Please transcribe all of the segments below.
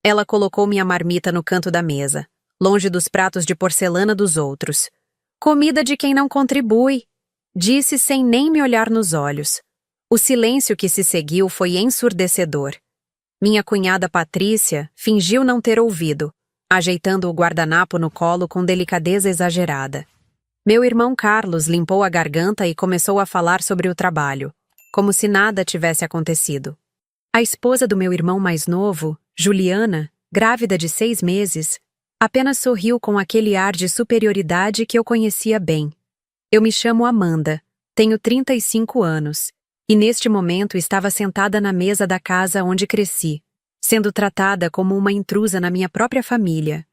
Ela colocou minha marmita no canto da mesa, longe dos pratos de porcelana dos outros. Comida de quem não contribui, disse sem nem me olhar nos olhos. O silêncio que se seguiu foi ensurdecedor. Minha cunhada Patrícia fingiu não ter ouvido, ajeitando o guardanapo no colo com delicadeza exagerada. Meu irmão Carlos limpou a garganta e começou a falar sobre o trabalho, como se nada tivesse acontecido. A esposa do meu irmão mais novo, Juliana, grávida de 6 meses, apenas sorriu com aquele ar de superioridade que eu conhecia bem. Eu me chamo Amanda, tenho 35 anos, e neste momento estava sentada na mesa da casa onde cresci, sendo tratada como uma intrusa na minha própria família.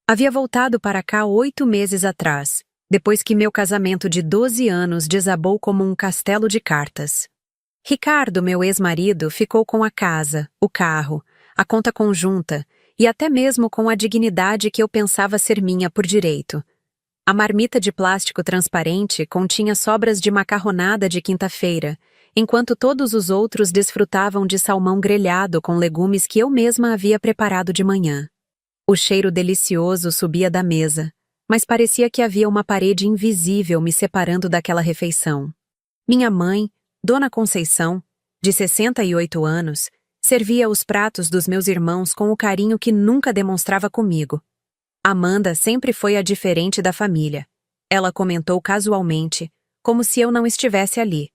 Havia voltado para cá 8 meses atrás, depois que meu casamento de 12 anos desabou como um castelo de cartas. Ricardo, meu ex-marido, ficou com a casa, o carro, a conta conjunta e até mesmo com a dignidade que eu pensava ser minha por direito. A marmita de plástico transparente continha sobras de macarronada de quinta-feira, enquanto todos os outros desfrutavam de salmão grelhado com legumes que eu mesma havia preparado de manhã. O cheiro delicioso subia da mesa, mas parecia que havia uma parede invisível me separando daquela refeição. Minha mãe, Dona Conceição, de 68 anos, servia os pratos dos meus irmãos com o carinho que nunca demonstrava comigo. Amanda sempre foi a diferente da família. Ela comentou casualmente, como se eu não estivesse ali.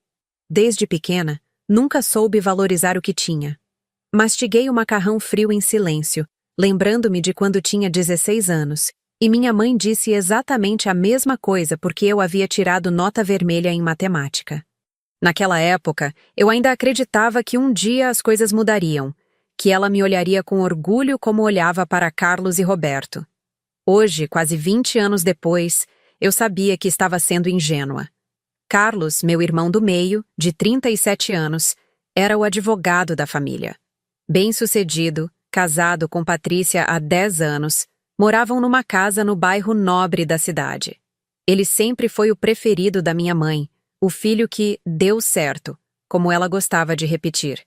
Desde pequena, nunca soube valorizar o que tinha. Mastiguei o macarrão frio em silêncio, lembrando-me de quando tinha 16 anos, e minha mãe disse exatamente a mesma coisa porque eu havia tirado nota vermelha em matemática. Naquela época, eu ainda acreditava que um dia as coisas mudariam, que ela me olharia com orgulho como olhava para Carlos e Roberto. Hoje, quase 20 anos depois, eu sabia que estava sendo ingênua. Carlos, meu irmão do meio, de 37 anos, era o advogado da família. Bem-sucedido, casado com Patrícia há 10 anos, moravam numa casa no bairro nobre da cidade. Ele sempre foi o preferido da minha mãe, o filho que deu certo, como ela gostava de repetir.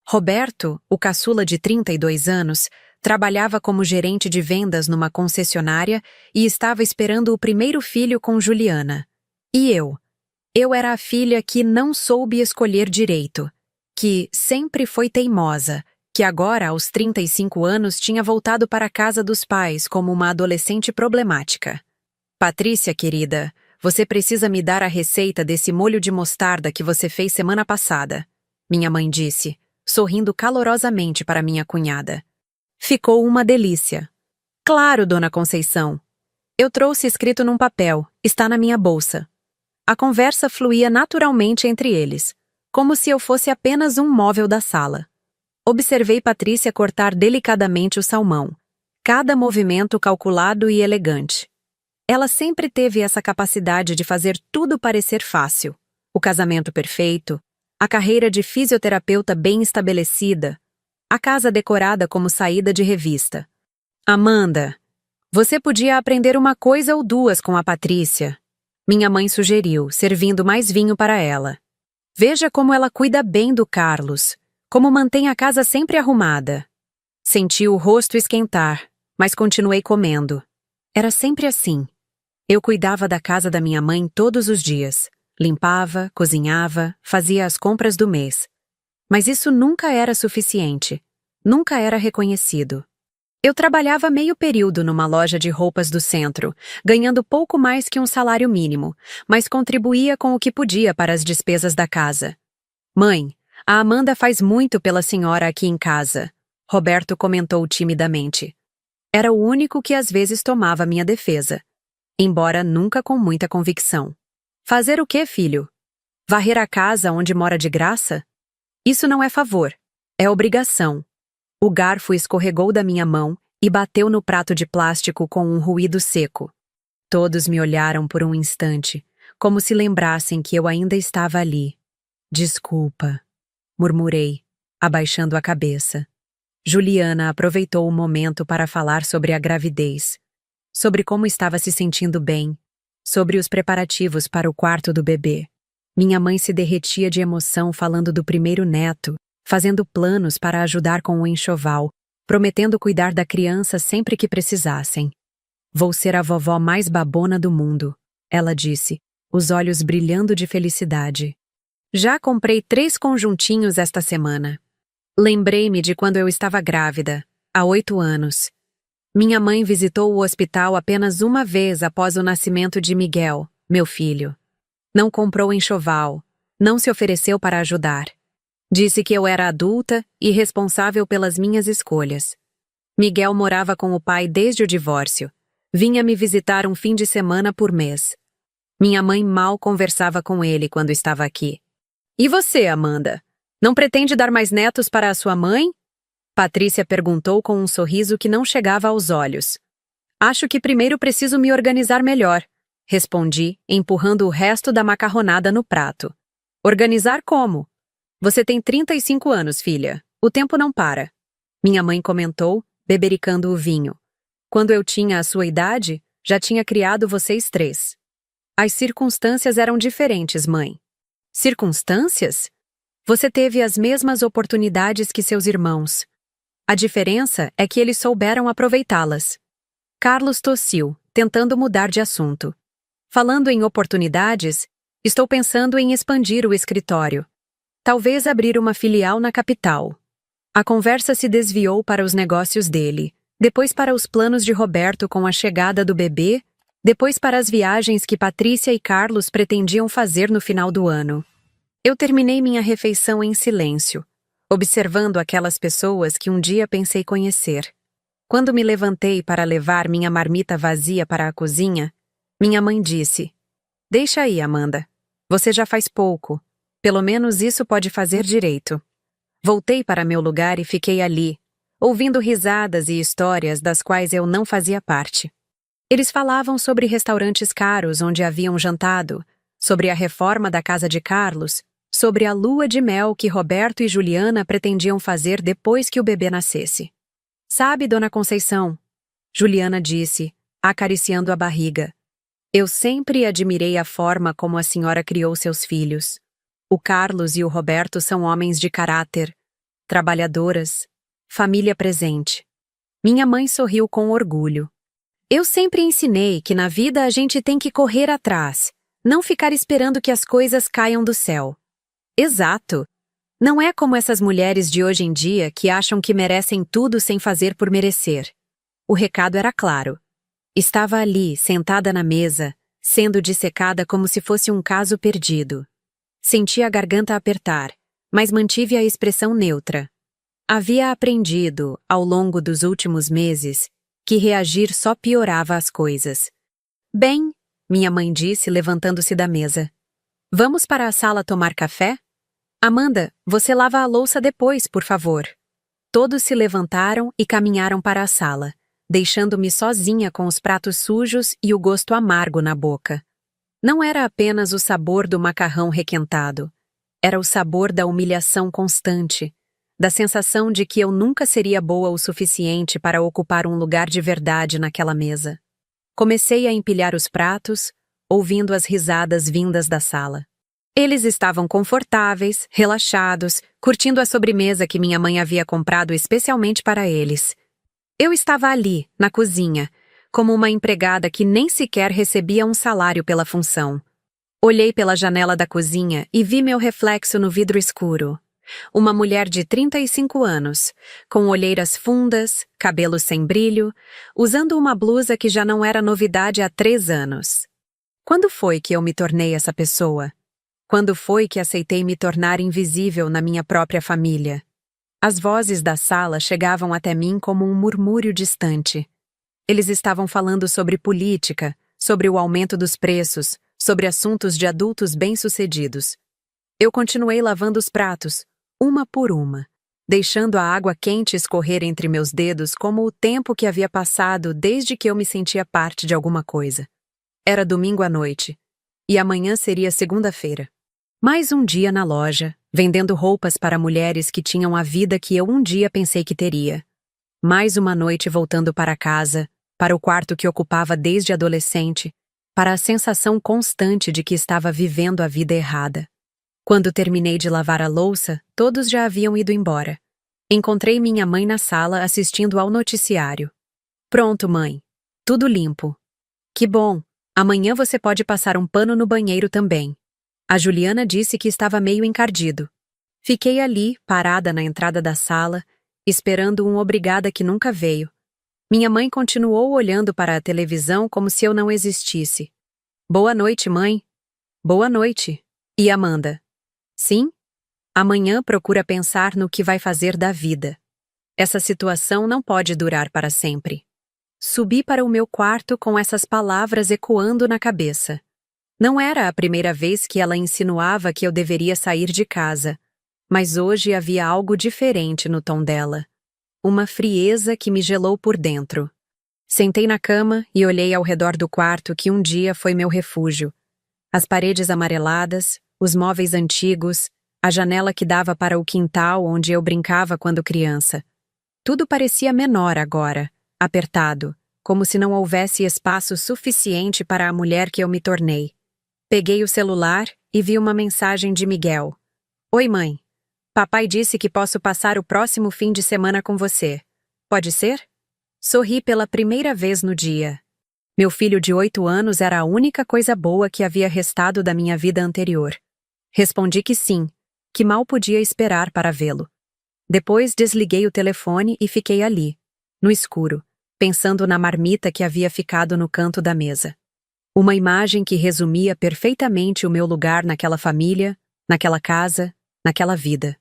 Roberto, o caçula de 32 anos, trabalhava como gerente de vendas numa concessionária e estava esperando o primeiro filho com Juliana. E eu? Eu era a filha que não soube escolher direito, que sempre foi teimosa, que agora, aos 35 anos, tinha voltado para a casa dos pais como uma adolescente problemática. Patrícia, querida, você precisa me dar a receita desse molho de mostarda que você fez semana passada, minha mãe disse, sorrindo calorosamente para minha cunhada. Ficou uma delícia. Claro, Dona Conceição. Eu trouxe escrito num papel, está na minha bolsa. A conversa fluía naturalmente entre eles, como se eu fosse apenas um móvel da sala. Observei Patrícia cortar delicadamente o salmão, cada movimento calculado e elegante. Ela sempre teve essa capacidade de fazer tudo parecer fácil. O casamento perfeito, a carreira de fisioterapeuta bem estabelecida, a casa decorada como saída de revista. Amanda, você podia aprender uma coisa ou duas com a Patrícia, minha mãe sugeriu, servindo mais vinho para ela. Veja como ela cuida bem do Carlos, como mantém a casa sempre arrumada. Senti o rosto esquentar, mas continuei comendo. Era sempre assim. Eu cuidava da casa da minha mãe todos os dias. Limpava, cozinhava, fazia as compras do mês. Mas isso nunca era suficiente. Nunca era reconhecido. Eu trabalhava meio período numa loja de roupas do centro, ganhando pouco mais que um salário mínimo, mas contribuía com o que podia para as despesas da casa. Mãe, a Amanda faz muito pela senhora aqui em casa, Roberto comentou timidamente. Era o único que às vezes tomava minha defesa, embora nunca com muita convicção. Fazer o quê, filho? Varrer a casa onde mora de graça? Isso não é favor, é obrigação. O garfo escorregou da minha mão e bateu no prato de plástico com um ruído seco. Todos me olharam por um instante, como se lembrassem que eu ainda estava ali. Desculpa, murmurei, abaixando a cabeça. Juliana aproveitou o momento para falar sobre a gravidez, sobre como estava se sentindo bem, sobre os preparativos para o quarto do bebê. Minha mãe se derretia de emoção falando do primeiro neto, fazendo planos para ajudar com o enxoval, prometendo cuidar da criança sempre que precisassem. Vou ser a vovó mais babona do mundo, ela disse, os olhos brilhando de felicidade. Já comprei 3 conjuntinhos esta semana. Lembrei-me de quando eu estava grávida, há 8 anos. Minha mãe visitou o hospital apenas uma vez após o nascimento de Miguel, meu filho. Não comprou enxoval, não se ofereceu para ajudar. Disse que eu era adulta e responsável pelas minhas escolhas. Miguel morava com o pai desde o divórcio. Vinha me visitar um fim de semana por mês. Minha mãe mal conversava com ele quando estava aqui. E você, Amanda? Não pretende dar mais netos para a sua mãe? Patrícia perguntou com um sorriso que não chegava aos olhos. Acho que primeiro preciso me organizar melhor, respondi, empurrando o resto da macarronada no prato. Organizar como? Você tem 35 anos, filha. O tempo não para. Minha mãe comentou, bebericando o vinho. Quando eu tinha a sua idade, já tinha criado vocês 3. As circunstâncias eram diferentes, mãe. Circunstâncias? Você teve as mesmas oportunidades que seus irmãos. A diferença é que eles souberam aproveitá-las. Carlos tossiu, tentando mudar de assunto. Falando em oportunidades, estou pensando em expandir o escritório. Talvez abrir uma filial na capital. A conversa se desviou para os negócios dele, depois para os planos de Roberto com a chegada do bebê, depois para as viagens que Patrícia e Carlos pretendiam fazer no final do ano. Eu terminei minha refeição em silêncio, observando aquelas pessoas que um dia pensei conhecer. Quando me levantei para levar minha marmita vazia para a cozinha, minha mãe disse: Deixa aí, Amanda. Você já faz pouco. Pelo menos isso pode fazer direito. Voltei para meu lugar e fiquei ali, ouvindo risadas e histórias das quais eu não fazia parte. Eles falavam sobre restaurantes caros onde haviam jantado, sobre a reforma da casa de Carlos, sobre a lua de mel que Roberto e Juliana pretendiam fazer depois que o bebê nascesse. Sabe, dona Conceição, Juliana disse, acariciando a barriga. Eu sempre admirei a forma como a senhora criou seus filhos. O Carlos e o Roberto são homens de caráter, trabalhadoras, família presente. Minha mãe sorriu com orgulho. Eu sempre ensinei que na vida a gente tem que correr atrás, não ficar esperando que as coisas caiam do céu. Exato. Não é como essas mulheres de hoje em dia que acham que merecem tudo sem fazer por merecer. O recado era claro. Estava ali, sentada na mesa, sendo dissecada como se fosse um caso perdido. Senti a garganta apertar, mas mantive a expressão neutra. Havia aprendido, ao longo dos últimos meses, que reagir só piorava as coisas. Bem, minha mãe disse, levantando-se da mesa. Vamos para a sala tomar café? Amanda, você lava a louça depois, por favor. Todos se levantaram e caminharam para a sala, deixando-me sozinha com os pratos sujos e o gosto amargo na boca. Não era apenas o sabor do macarrão requentado. Era o sabor da humilhação constante, da sensação de que eu nunca seria boa o suficiente para ocupar um lugar de verdade naquela mesa. Comecei a empilhar os pratos, ouvindo as risadas vindas da sala. Eles estavam confortáveis, relaxados, curtindo a sobremesa que minha mãe havia comprado especialmente para eles. Eu estava ali, na cozinha, como uma empregada que nem sequer recebia um salário pela função. Olhei pela janela da cozinha e vi meu reflexo no vidro escuro. Uma mulher de 35 anos, com olheiras fundas, cabelo sem brilho, usando uma blusa que já não era novidade há 3 anos. Quando foi que eu me tornei essa pessoa? Quando foi que aceitei me tornar invisível na minha própria família? As vozes da sala chegavam até mim como um murmúrio distante. Eles estavam falando sobre política, sobre o aumento dos preços, sobre assuntos de adultos bem-sucedidos. Eu continuei lavando os pratos, uma por uma, deixando a água quente escorrer entre meus dedos como o tempo que havia passado desde que eu me sentia parte de alguma coisa. Era domingo à noite, e amanhã seria segunda-feira. Mais um dia na loja, vendendo roupas para mulheres que tinham a vida que eu um dia pensei que teria. Mais uma noite voltando para casa, para o quarto que ocupava desde adolescente, para a sensação constante de que estava vivendo a vida errada. Quando terminei de lavar a louça, todos já haviam ido embora. Encontrei minha mãe na sala assistindo ao noticiário. Pronto, mãe. Tudo limpo. Que bom. Amanhã você pode passar um pano no banheiro também. A Juliana disse que estava meio encardido. Fiquei ali, parada na entrada da sala, esperando um obrigada que nunca veio. Minha mãe continuou olhando para a televisão como se eu não existisse. Boa noite, mãe. Boa noite. E Amanda? Sim? Amanhã procura pensar no que vai fazer da vida. Essa situação não pode durar para sempre. Subi para o meu quarto com essas palavras ecoando na cabeça. Não era a primeira vez que ela insinuava que eu deveria sair de casa, mas hoje havia algo diferente no tom dela. Uma frieza que me gelou por dentro. Sentei na cama e olhei ao redor do quarto que um dia foi meu refúgio. As paredes amareladas, os móveis antigos, a janela que dava para o quintal onde eu brincava quando criança. Tudo parecia menor agora, apertado, como se não houvesse espaço suficiente para a mulher que eu me tornei. Peguei o celular e vi uma mensagem de Miguel. Oi, mãe. Papai disse que posso passar o próximo fim de semana com você. Pode ser? Sorri pela primeira vez no dia. Meu filho de 8 anos era a única coisa boa que havia restado da minha vida anterior. Respondi que sim, que mal podia esperar para vê-lo. Depois desliguei o telefone e fiquei ali, no escuro, pensando na marmita que havia ficado no canto da mesa. Uma imagem que resumia perfeitamente o meu lugar naquela família, naquela casa, naquela vida.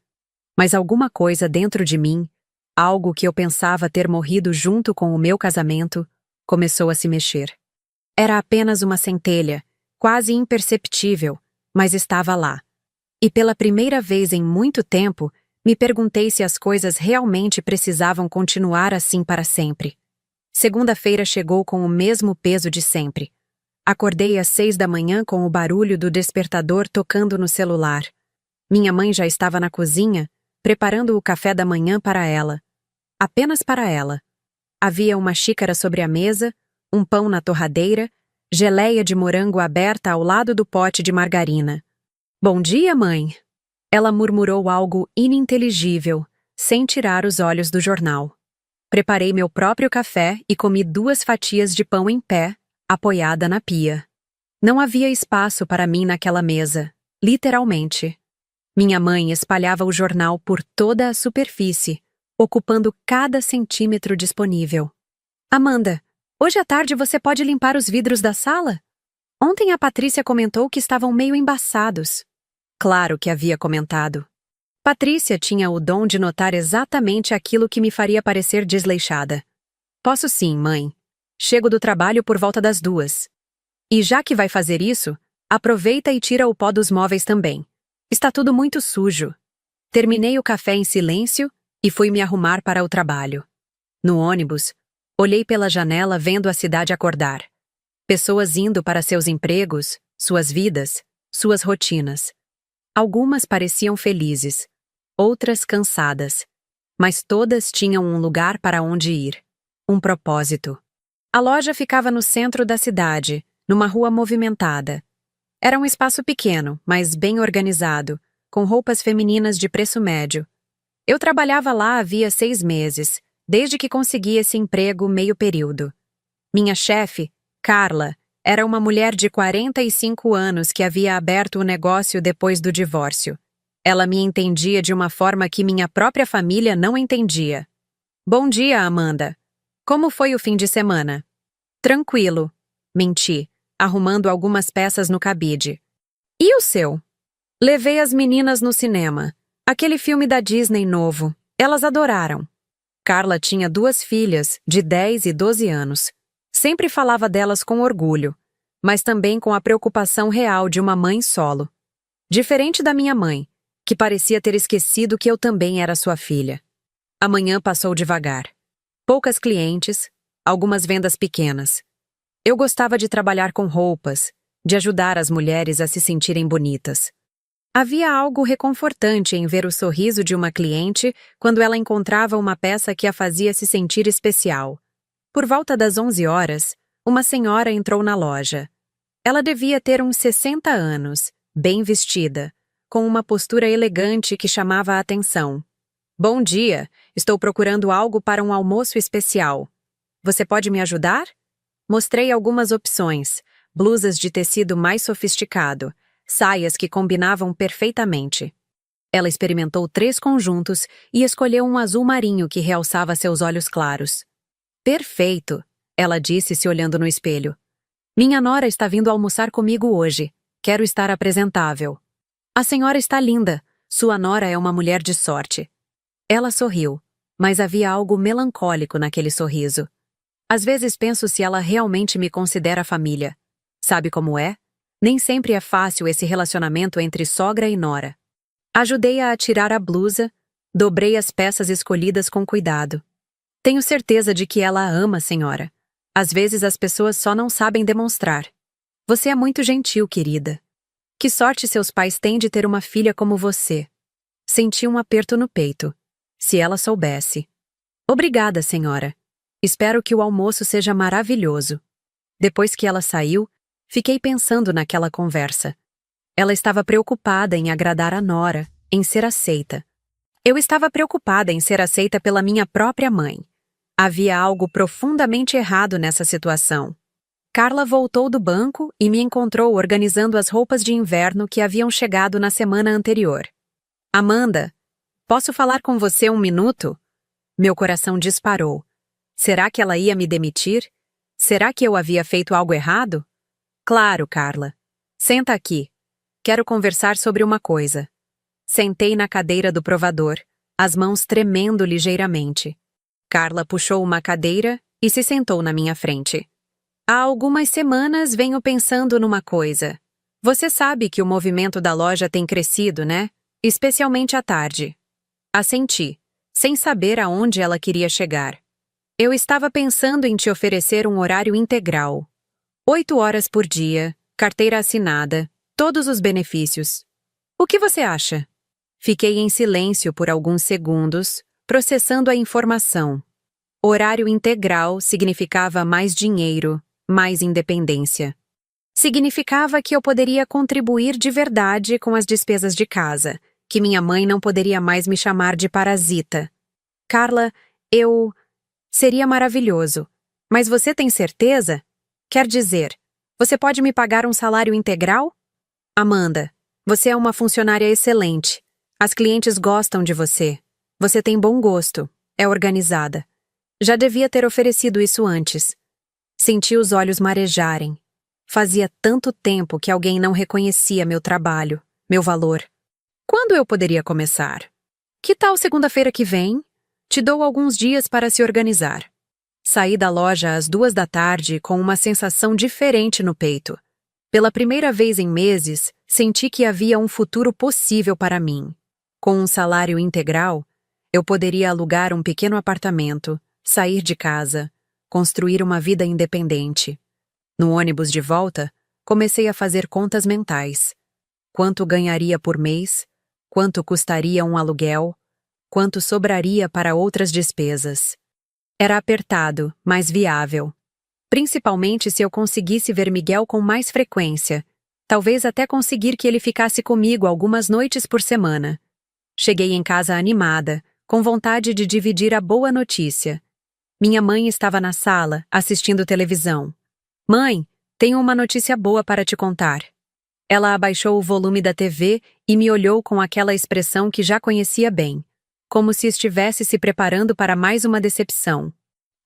Mas alguma coisa dentro de mim, algo que eu pensava ter morrido junto com o meu casamento, começou a se mexer. Era apenas uma centelha, quase imperceptível, mas estava lá. E pela primeira vez em muito tempo, me perguntei se as coisas realmente precisavam continuar assim para sempre. Segunda-feira chegou com o mesmo peso de sempre. Acordei às 6 da manhã com o barulho do despertador tocando no celular. Minha mãe já estava na cozinha, preparando o café da manhã para ela. Apenas para ela. Havia uma xícara sobre a mesa, um pão na torradeira, geleia de morango aberta ao lado do pote de margarina. Bom dia, mãe! Ela murmurou algo ininteligível, sem tirar os olhos do jornal. Preparei meu próprio café e comi 2 fatias de pão em pé, apoiada na pia. Não havia espaço para mim naquela mesa, literalmente. Minha mãe espalhava o jornal por toda a superfície, ocupando cada centímetro disponível. Amanda, hoje à tarde você pode limpar os vidros da sala? Ontem a Patrícia comentou que estavam meio embaçados. Claro que havia comentado. Patrícia tinha o dom de notar exatamente aquilo que me faria parecer desleixada. Posso sim, mãe. Chego do trabalho por volta das 2. E já que vai fazer isso, aproveita e tira o pó dos móveis também. Está tudo muito sujo. Terminei o café em silêncio e fui me arrumar para o trabalho. No ônibus, olhei pela janela vendo a cidade acordar. Pessoas indo para seus empregos, suas vidas, suas rotinas. Algumas pareciam felizes, outras cansadas, mas todas tinham um lugar para onde ir, um propósito. A loja ficava no centro da cidade, numa rua movimentada. Era um espaço pequeno, mas bem organizado, com roupas femininas de preço médio. Eu trabalhava lá havia 6 meses, desde que consegui esse emprego meio período. Minha chefe, Carla, era uma mulher de 45 anos que havia aberto o negócio depois do divórcio. Ela me entendia de uma forma que minha própria família não entendia. Bom dia, Amanda. Como foi o fim de semana? Tranquilo. Menti, arrumando algumas peças no cabide. E o seu? Levei as meninas no cinema. Aquele filme da Disney novo. Elas adoraram. Carla tinha 2 filhas, de 10 e 12 anos. Sempre falava delas com orgulho, mas também com a preocupação real de uma mãe solo. Diferente da minha mãe, que parecia ter esquecido que eu também era sua filha. A manhã passou devagar. Poucas clientes, algumas vendas pequenas. Eu gostava de trabalhar com roupas, de ajudar as mulheres a se sentirem bonitas. Havia algo reconfortante em ver o sorriso de uma cliente quando ela encontrava uma peça que a fazia se sentir especial. Por volta das 11 horas, uma senhora entrou na loja. Ela devia ter uns 60 anos, bem vestida, com uma postura elegante que chamava a atenção. Bom dia, Estou procurando algo para um almoço especial. Você pode me ajudar? Mostrei algumas opções: blusas de tecido mais sofisticado, saias que combinavam perfeitamente. Ela experimentou 3 conjuntos e escolheu um azul marinho que realçava seus olhos claros. Perfeito, ela disse se olhando no espelho. Minha nora está vindo almoçar comigo hoje. Quero estar apresentável. A senhora está linda. Sua nora é uma mulher de sorte. Ela sorriu, mas havia algo melancólico naquele sorriso. Às vezes penso se ela realmente me considera família. Sabe como é? Nem sempre é fácil esse relacionamento entre sogra e nora. Ajudei-a a tirar a blusa, dobrei as peças escolhidas com cuidado. Tenho certeza de que ela a ama, senhora. Às vezes as pessoas só não sabem demonstrar. Você é muito gentil, querida. Que sorte seus pais têm de ter uma filha como você. Senti um aperto no peito. Se ela soubesse. Obrigada, senhora. Espero que o almoço seja maravilhoso. Depois que ela saiu, fiquei pensando naquela conversa. Ela estava preocupada em agradar a nora, em ser aceita. Eu estava preocupada em ser aceita pela minha própria mãe. Havia algo profundamente errado nessa situação. Carla voltou do banco e me encontrou organizando as roupas de inverno que haviam chegado na semana anterior. Amanda, posso falar com você um minuto? Meu coração disparou. Será que ela ia me demitir? Será que eu havia feito algo errado? Claro, Carla. Senta aqui. Quero conversar sobre uma coisa. Sentei na cadeira do provador, as mãos tremendo ligeiramente. Carla puxou uma cadeira e se sentou na minha frente. Há algumas semanas venho pensando numa coisa. Você sabe que o movimento da loja tem crescido, né? Especialmente à tarde. Assenti, sem saber aonde ela queria chegar. Eu estava pensando em te oferecer um horário integral. 8 horas por dia, carteira assinada, todos os benefícios. O que você acha? Fiquei em silêncio por alguns segundos, processando a informação. Horário integral significava mais dinheiro, mais independência. Significava que eu poderia contribuir de verdade com as despesas de casa, que minha mãe não poderia mais me chamar de parasita. Carla, Seria maravilhoso. Mas você tem certeza? Quer dizer, você pode me pagar um salário integral? Amanda, você é uma funcionária excelente. As clientes gostam de você. Você tem bom gosto. É organizada. Já devia ter oferecido isso antes. Senti os olhos marejarem. Fazia tanto tempo que alguém não reconhecia meu trabalho, meu valor. Quando eu poderia começar? Que tal segunda-feira que vem? Te dou alguns dias para se organizar. Saí da loja às 2 da tarde com uma sensação diferente no peito. Pela primeira vez em meses, senti que havia um futuro possível para mim. Com um salário integral, eu poderia alugar um pequeno apartamento, sair de casa, construir uma vida independente. No ônibus de volta, comecei a fazer contas mentais. Quanto ganharia por mês? Quanto custaria um aluguel? Quanto sobraria para outras despesas? Era apertado, mas viável. Principalmente se eu conseguisse ver Miguel com mais frequência. Talvez até conseguir que ele ficasse comigo algumas noites por semana. Cheguei em casa animada, com vontade de dividir a boa notícia. Minha mãe estava na sala, assistindo televisão. Mãe, tenho uma notícia boa para te contar. Ela abaixou o volume da TV e me olhou com aquela expressão que já conhecia bem, como se estivesse se preparando para mais uma decepção.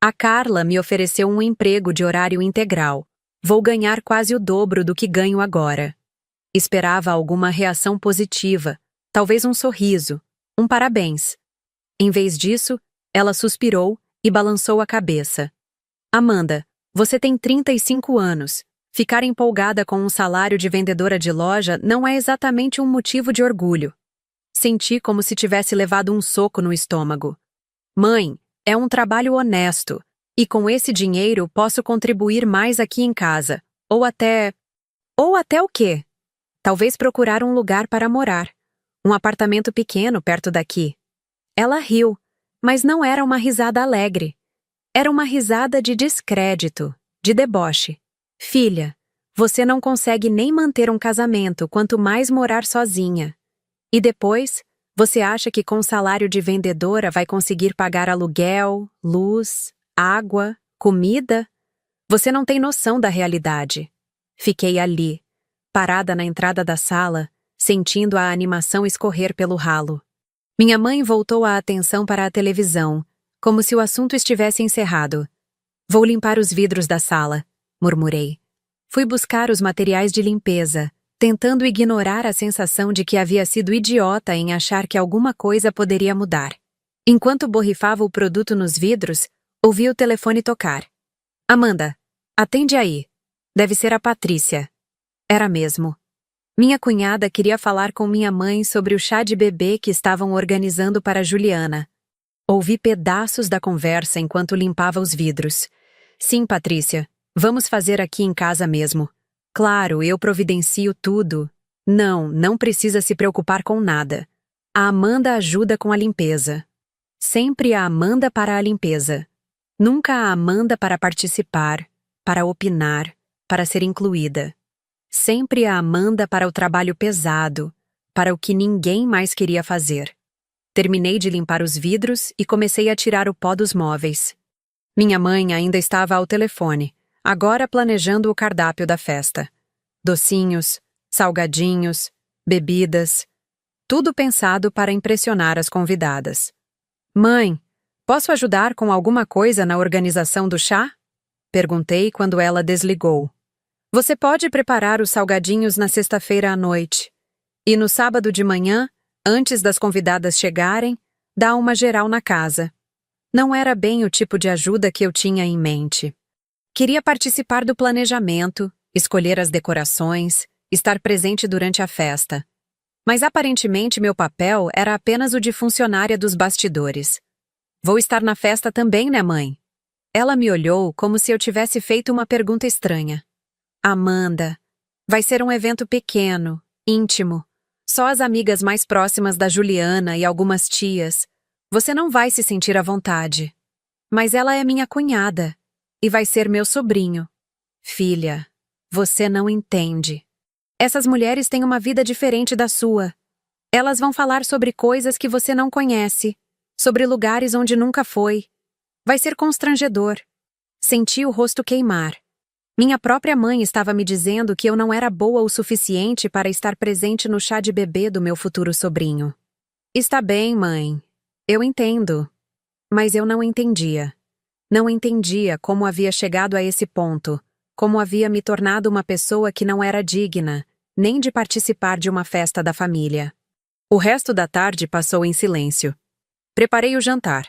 A Carla me ofereceu um emprego de horário integral. Vou ganhar quase o dobro do que ganho agora. Esperava alguma reação positiva, talvez um sorriso, um parabéns. Em vez disso, ela suspirou e balançou a cabeça. Amanda, você tem 35 anos. Ficar empolgada com um salário de vendedora de loja não é exatamente um motivo de orgulho. Senti como se tivesse levado um soco no estômago. Mãe, é um trabalho honesto, e com esse dinheiro posso contribuir mais aqui em casa. Ou até o quê? Talvez procurar um lugar para morar. Um apartamento pequeno perto daqui. Ela riu, mas não era uma risada alegre. Era uma risada de descrédito, de deboche. Filha, você não consegue nem manter um casamento, quanto mais morar sozinha. E depois, Você acha que com salário de vendedora vai conseguir pagar aluguel, luz, água, comida? Você não tem noção da realidade. Fiquei ali, parada na entrada da sala, sentindo a animação escorrer pelo ralo. Minha mãe voltou a atenção para a televisão, como se o assunto estivesse encerrado. Vou limpar os vidros da sala, murmurei. Fui buscar os materiais de limpeza, tentando ignorar a sensação de que havia sido idiota em achar que alguma coisa poderia mudar. Enquanto borrifava o produto nos vidros, ouvi o telefone tocar. Amanda, atende aí. Deve ser a Patrícia. Era mesmo. Minha cunhada queria falar com minha mãe sobre o chá de bebê que estavam organizando para Juliana. Ouvi pedaços da conversa enquanto limpava os vidros. Sim, Patrícia, vamos fazer aqui em casa mesmo. Claro, eu providencio tudo. Não precisa se preocupar com nada. A Amanda ajuda com a limpeza. Sempre a Amanda para a limpeza. Nunca a Amanda para participar, para opinar, para ser incluída. Sempre a Amanda para o trabalho pesado, para o que ninguém mais queria fazer. Terminei de limpar os vidros e comecei a tirar o pó dos móveis. Minha mãe ainda estava ao telefone, agora planejando o cardápio da festa. Docinhos, salgadinhos, bebidas, tudo pensado para impressionar as convidadas. Mãe, posso ajudar com alguma coisa na organização do chá? Perguntei quando ela desligou. Você pode preparar os salgadinhos na sexta-feira à noite. E no sábado de manhã, antes das convidadas chegarem, dá uma geral na casa. Não era bem o tipo de ajuda que eu tinha em mente. Queria participar do planejamento, escolher as decorações, estar presente durante a festa. Mas aparentemente meu papel era apenas o de funcionária dos bastidores. Vou estar na festa também, né, mãe? Ela me olhou como se eu tivesse feito uma pergunta estranha. Amanda, vai ser um evento pequeno, íntimo. Só as amigas mais próximas da Juliana e algumas tias. Você não vai se sentir à vontade. Mas ela é minha cunhada e vai ser meu sobrinho. Filha, você não entende. Essas mulheres têm uma vida diferente da sua. Elas vão falar sobre coisas que você não conhece, sobre lugares onde nunca foi. Vai ser constrangedor. Senti o rosto queimar. Minha própria mãe estava me dizendo que eu não era boa o suficiente para estar presente no chá de bebê do meu futuro sobrinho. Está bem, mãe. Eu entendo. Mas eu não entendia. Não entendia como havia chegado a esse ponto, como havia me tornado uma pessoa que não era digna, nem de participar de uma festa da família. O resto da tarde passou em silêncio. Preparei o jantar.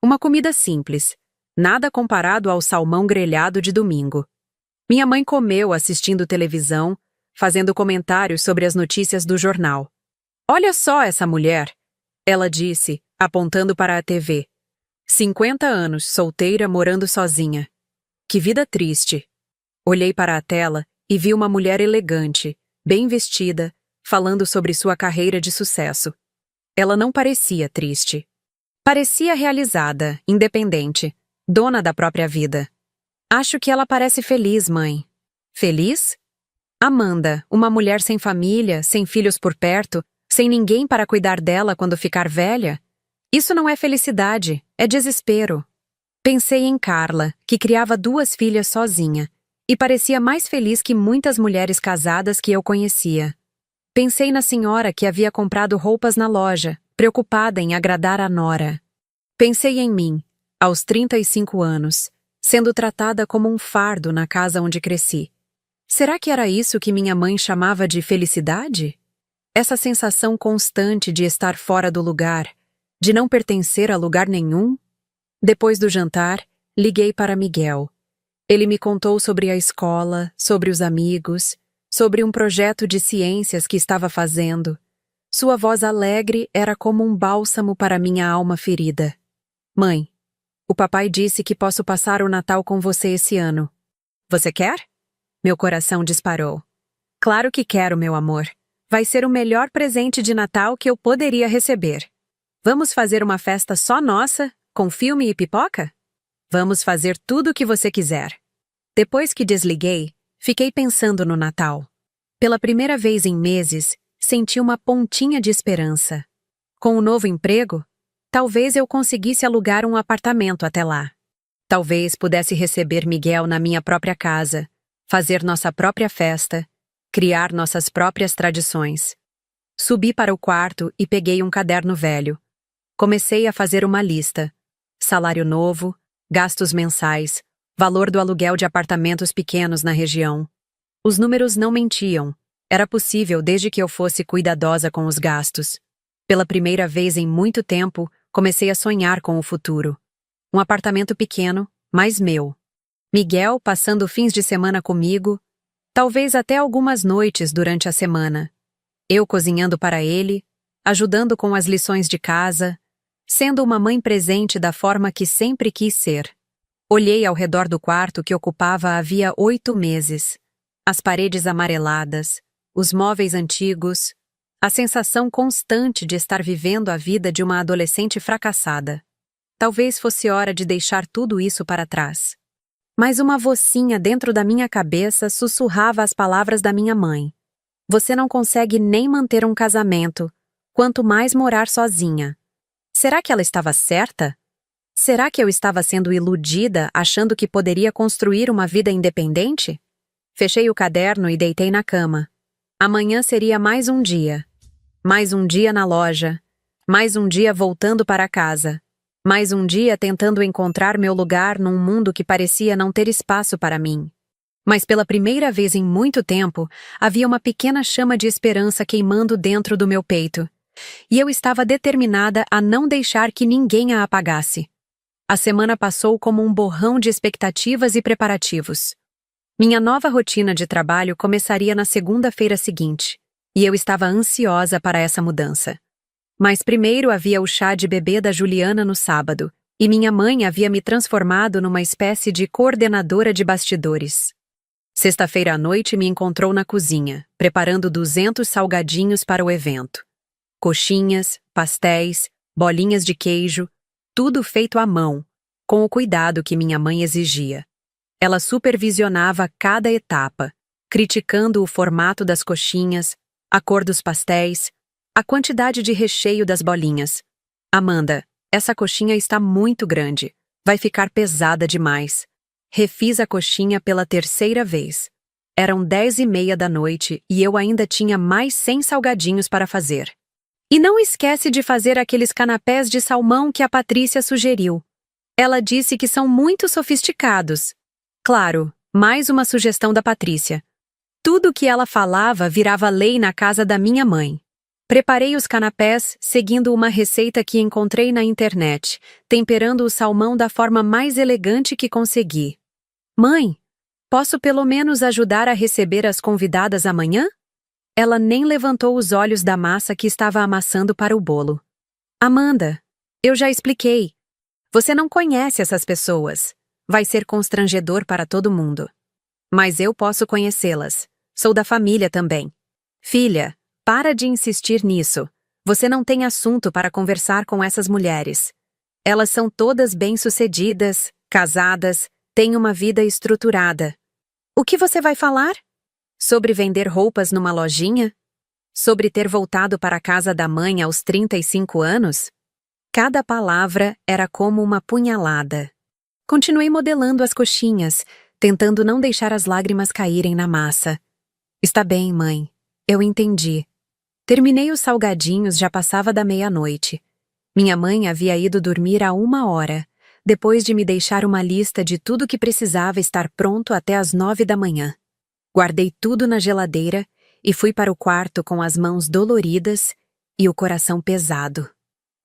Uma comida simples, nada comparado ao salmão grelhado de domingo. Minha mãe comeu assistindo televisão, fazendo comentários sobre as notícias do jornal. Olha só essa mulher, ela disse, apontando para a TV. 50 anos, solteira, morando sozinha. Que vida triste. Olhei para a tela e vi uma mulher elegante, bem vestida, falando sobre sua carreira de sucesso. Ela não parecia triste. Parecia realizada, independente, dona da própria vida. Acho que ela parece feliz, mãe. Feliz? Amanda, uma mulher sem família, sem filhos por perto, sem ninguém para cuidar dela quando ficar velha? Isso não é felicidade, é desespero. Pensei em Carla, que criava 2 filhas sozinha, e parecia mais feliz que muitas mulheres casadas que eu conhecia. Pensei na senhora que havia comprado roupas na loja, preocupada em agradar a nora. Pensei em mim, aos 35 anos, sendo tratada como um fardo na casa onde cresci. Será que era isso que minha mãe chamava de felicidade? Essa sensação constante de estar fora do lugar, de não pertencer a lugar nenhum? Depois do jantar, liguei para Miguel. Ele me contou sobre a escola, sobre os amigos, sobre um projeto de ciências que estava fazendo. Sua voz alegre era como um bálsamo para minha alma ferida. Mãe, o papai disse que posso passar o Natal com você esse ano. Você quer? Meu coração disparou. Claro que quero, meu amor. Vai ser o melhor presente de Natal que eu poderia receber. Vamos fazer uma festa só nossa, com filme e pipoca? Vamos fazer tudo o que você quiser. Depois que desliguei, fiquei pensando no Natal. Pela primeira vez em meses, senti uma pontinha de esperança. Com o novo emprego, talvez eu conseguisse alugar um apartamento até lá. Talvez pudesse receber Miguel na minha própria casa, fazer nossa própria festa, criar nossas próprias tradições. Subi para o quarto e peguei um caderno velho. Comecei a fazer uma lista. Salário novo, gastos mensais, valor do aluguel de apartamentos pequenos na região. Os números não mentiam. Era possível desde que eu fosse cuidadosa com os gastos. Pela primeira vez em muito tempo, comecei a sonhar com o futuro. Um apartamento pequeno, mas meu. Miguel passando fins de semana comigo, talvez até algumas noites durante a semana. Eu cozinhando para ele, ajudando com as lições de casa, sendo uma mãe presente da forma que sempre quis ser. Olhei ao redor do quarto que ocupava havia 8 meses. As paredes amareladas, os móveis antigos, a sensação constante de estar vivendo a vida de uma adolescente fracassada. Talvez fosse hora de deixar tudo isso para trás. Mas uma vozinha dentro da minha cabeça sussurrava as palavras da minha mãe. Você não consegue nem manter um casamento, quanto mais morar sozinha. Será que ela estava certa? Será que eu estava sendo iludida achando que poderia construir uma vida independente? Fechei o caderno e deitei na cama. Amanhã seria mais um dia. Mais um dia na loja. Mais um dia voltando para casa. Mais um dia tentando encontrar meu lugar num mundo que parecia não ter espaço para mim. Mas pela primeira vez em muito tempo, havia uma pequena chama de esperança queimando dentro do meu peito. E eu estava determinada a não deixar que ninguém a apagasse. A semana passou como um borrão de expectativas e preparativos. Minha nova rotina de trabalho começaria na segunda-feira seguinte, e eu estava ansiosa para essa mudança. Mas primeiro havia o chá de bebê da Juliana no sábado, e minha mãe havia me transformado numa espécie de coordenadora de bastidores. Sexta-feira à noite me encontrou na cozinha, preparando 200 salgadinhos para o evento. Coxinhas, pastéis, bolinhas de queijo, tudo feito à mão, com o cuidado que minha mãe exigia. Ela supervisionava cada etapa, criticando o formato das coxinhas, a cor dos pastéis, a quantidade de recheio das bolinhas. Amanda, essa coxinha está muito grande, vai ficar pesada demais. Refiz a coxinha pela terceira vez. Eram 10h30 da noite e eu ainda tinha mais 100 salgadinhos para fazer. E não esquece de fazer aqueles canapés de salmão que a Patrícia sugeriu. Ela disse que são muito sofisticados. Claro, mais uma sugestão da Patrícia. Tudo o que ela falava virava lei na casa da minha mãe. Preparei os canapés seguindo uma receita que encontrei na internet, temperando o salmão da forma mais elegante que consegui. Mãe, posso pelo menos ajudar a receber as convidadas amanhã? Ela nem levantou os olhos da massa que estava amassando para o bolo. Amanda, eu já expliquei. Você não conhece essas pessoas. Vai ser constrangedor para todo mundo. Mas eu posso conhecê-las. Sou da família também. Filha, para de insistir nisso. Você não tem assunto para conversar com essas mulheres. Elas são todas bem-sucedidas, casadas, têm uma vida estruturada. O que você vai falar? Sobre vender roupas numa lojinha? Sobre ter voltado para a casa da mãe aos 35 anos? Cada palavra era como uma punhalada. Continuei modelando as coxinhas, tentando não deixar as lágrimas caírem na massa. Está bem, mãe. Eu entendi. Terminei os salgadinhos, já passava da meia-noite. Minha mãe havia ido dormir há 1 hora, depois de me deixar uma lista de tudo que precisava estar pronto até às 9 da manhã. Guardei tudo na geladeira e fui para o quarto com as mãos doloridas e o coração pesado.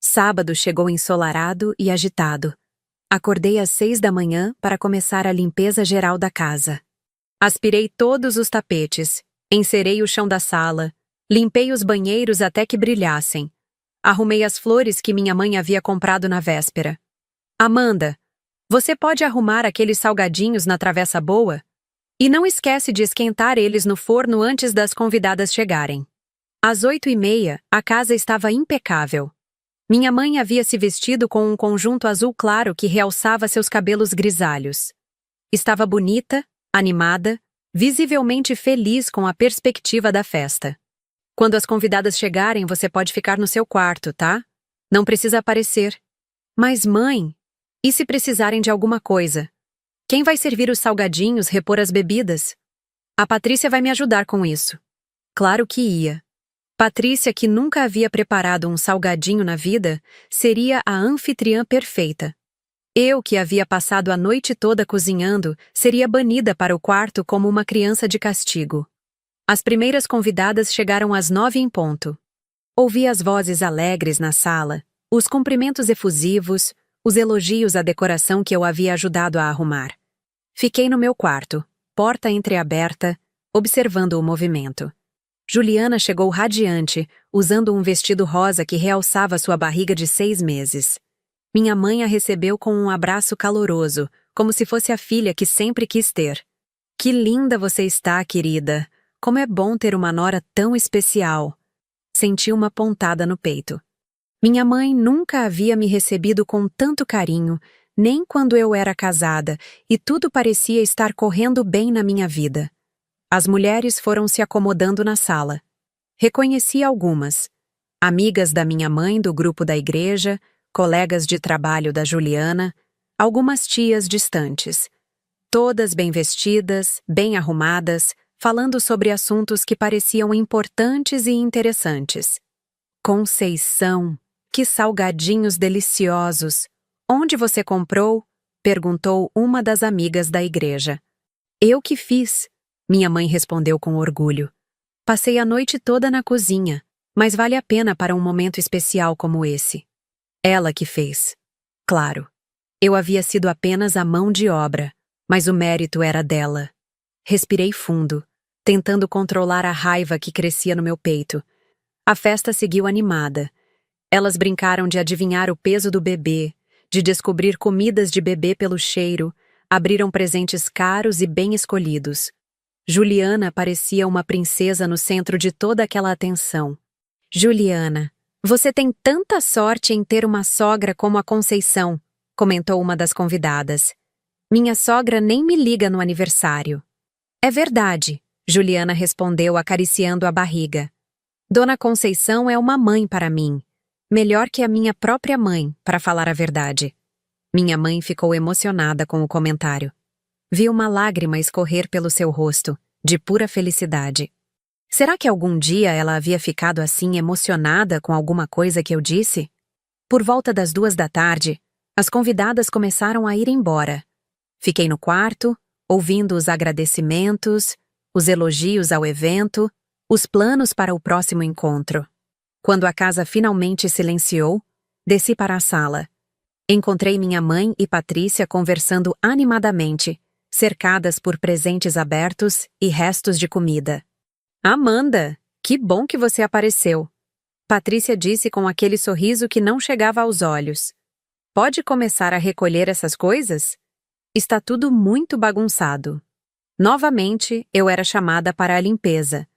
Sábado chegou ensolarado e agitado. Acordei às 6 da manhã para começar a limpeza geral da casa. Aspirei todos os tapetes, encerei o chão da sala, limpei os banheiros até que brilhassem. Arrumei as flores que minha mãe havia comprado na véspera. Amanda, você pode arrumar aqueles salgadinhos na travessa boa? E não esquece de esquentar eles no forno antes das convidadas chegarem. Às 8h30, a casa estava impecável. Minha mãe havia se vestido com um conjunto azul claro que realçava seus cabelos grisalhos. Estava bonita, animada, visivelmente feliz com a perspectiva da festa. Quando as convidadas chegarem, você pode ficar no seu quarto, tá? Não precisa aparecer. Mas, mãe, e se precisarem de alguma coisa? Quem vai servir os salgadinhos, repor as bebidas? A Patrícia vai me ajudar com isso. Claro que ia. Patrícia, que nunca havia preparado um salgadinho na vida, seria a anfitriã perfeita. Eu, que havia passado a noite toda cozinhando, seria banida para o quarto como uma criança de castigo. As primeiras convidadas chegaram às 9 em ponto. Ouvi as vozes alegres na sala, os cumprimentos efusivos, os elogios à decoração que eu havia ajudado a arrumar. Fiquei no meu quarto, porta entreaberta, observando o movimento. Juliana chegou radiante, usando um vestido rosa que realçava sua barriga de 6 meses. Minha mãe a recebeu com um abraço caloroso, como se fosse a filha que sempre quis ter. Que linda você está, querida! Como é bom ter uma nora tão especial! Senti uma pontada no peito. Minha mãe nunca havia me recebido com tanto carinho, nem quando eu era casada, e tudo parecia estar correndo bem na minha vida. As mulheres foram se acomodando na sala. Reconheci algumas. Amigas da minha mãe do grupo da igreja, colegas de trabalho da Juliana, algumas tias distantes. Todas bem vestidas, bem arrumadas, falando sobre assuntos que pareciam importantes e interessantes. Conceição, que salgadinhos deliciosos! Onde você comprou? Perguntou uma das amigas da igreja. Eu que fiz, minha mãe respondeu com orgulho. Passei a noite toda na cozinha, mas vale a pena para um momento especial como esse. Ela que fez. Claro, eu havia sido apenas a mão de obra, mas o mérito era dela. Respirei fundo, tentando controlar a raiva que crescia no meu peito. A festa seguiu animada. Elas brincaram de adivinhar o peso do bebê, de descobrir comidas de bebê pelo cheiro, abriram presentes caros e bem escolhidos. Juliana parecia uma princesa no centro de toda aquela atenção. Juliana, você tem tanta sorte em ter uma sogra como a Conceição, comentou uma das convidadas. Minha sogra nem me liga no aniversário. É verdade, Juliana respondeu acariciando a barriga. Dona Conceição é uma mãe para mim. Melhor que a minha própria mãe, para falar a verdade. Minha mãe ficou emocionada com o comentário. Vi uma lágrima escorrer pelo seu rosto, de pura felicidade. Será que algum dia ela havia ficado assim emocionada com alguma coisa que eu disse? Por volta das 2 da tarde, as convidadas começaram a ir embora. Fiquei no quarto, ouvindo os agradecimentos, os elogios ao evento, os planos para o próximo encontro. Quando a casa finalmente silenciou, desci para a sala. Encontrei minha mãe e Patrícia conversando animadamente, cercadas por presentes abertos e restos de comida. Amanda, que bom que você apareceu. Patrícia disse com aquele sorriso que não chegava aos olhos. Pode começar a recolher essas coisas? Está tudo muito bagunçado. Novamente, eu era chamada para a limpeza.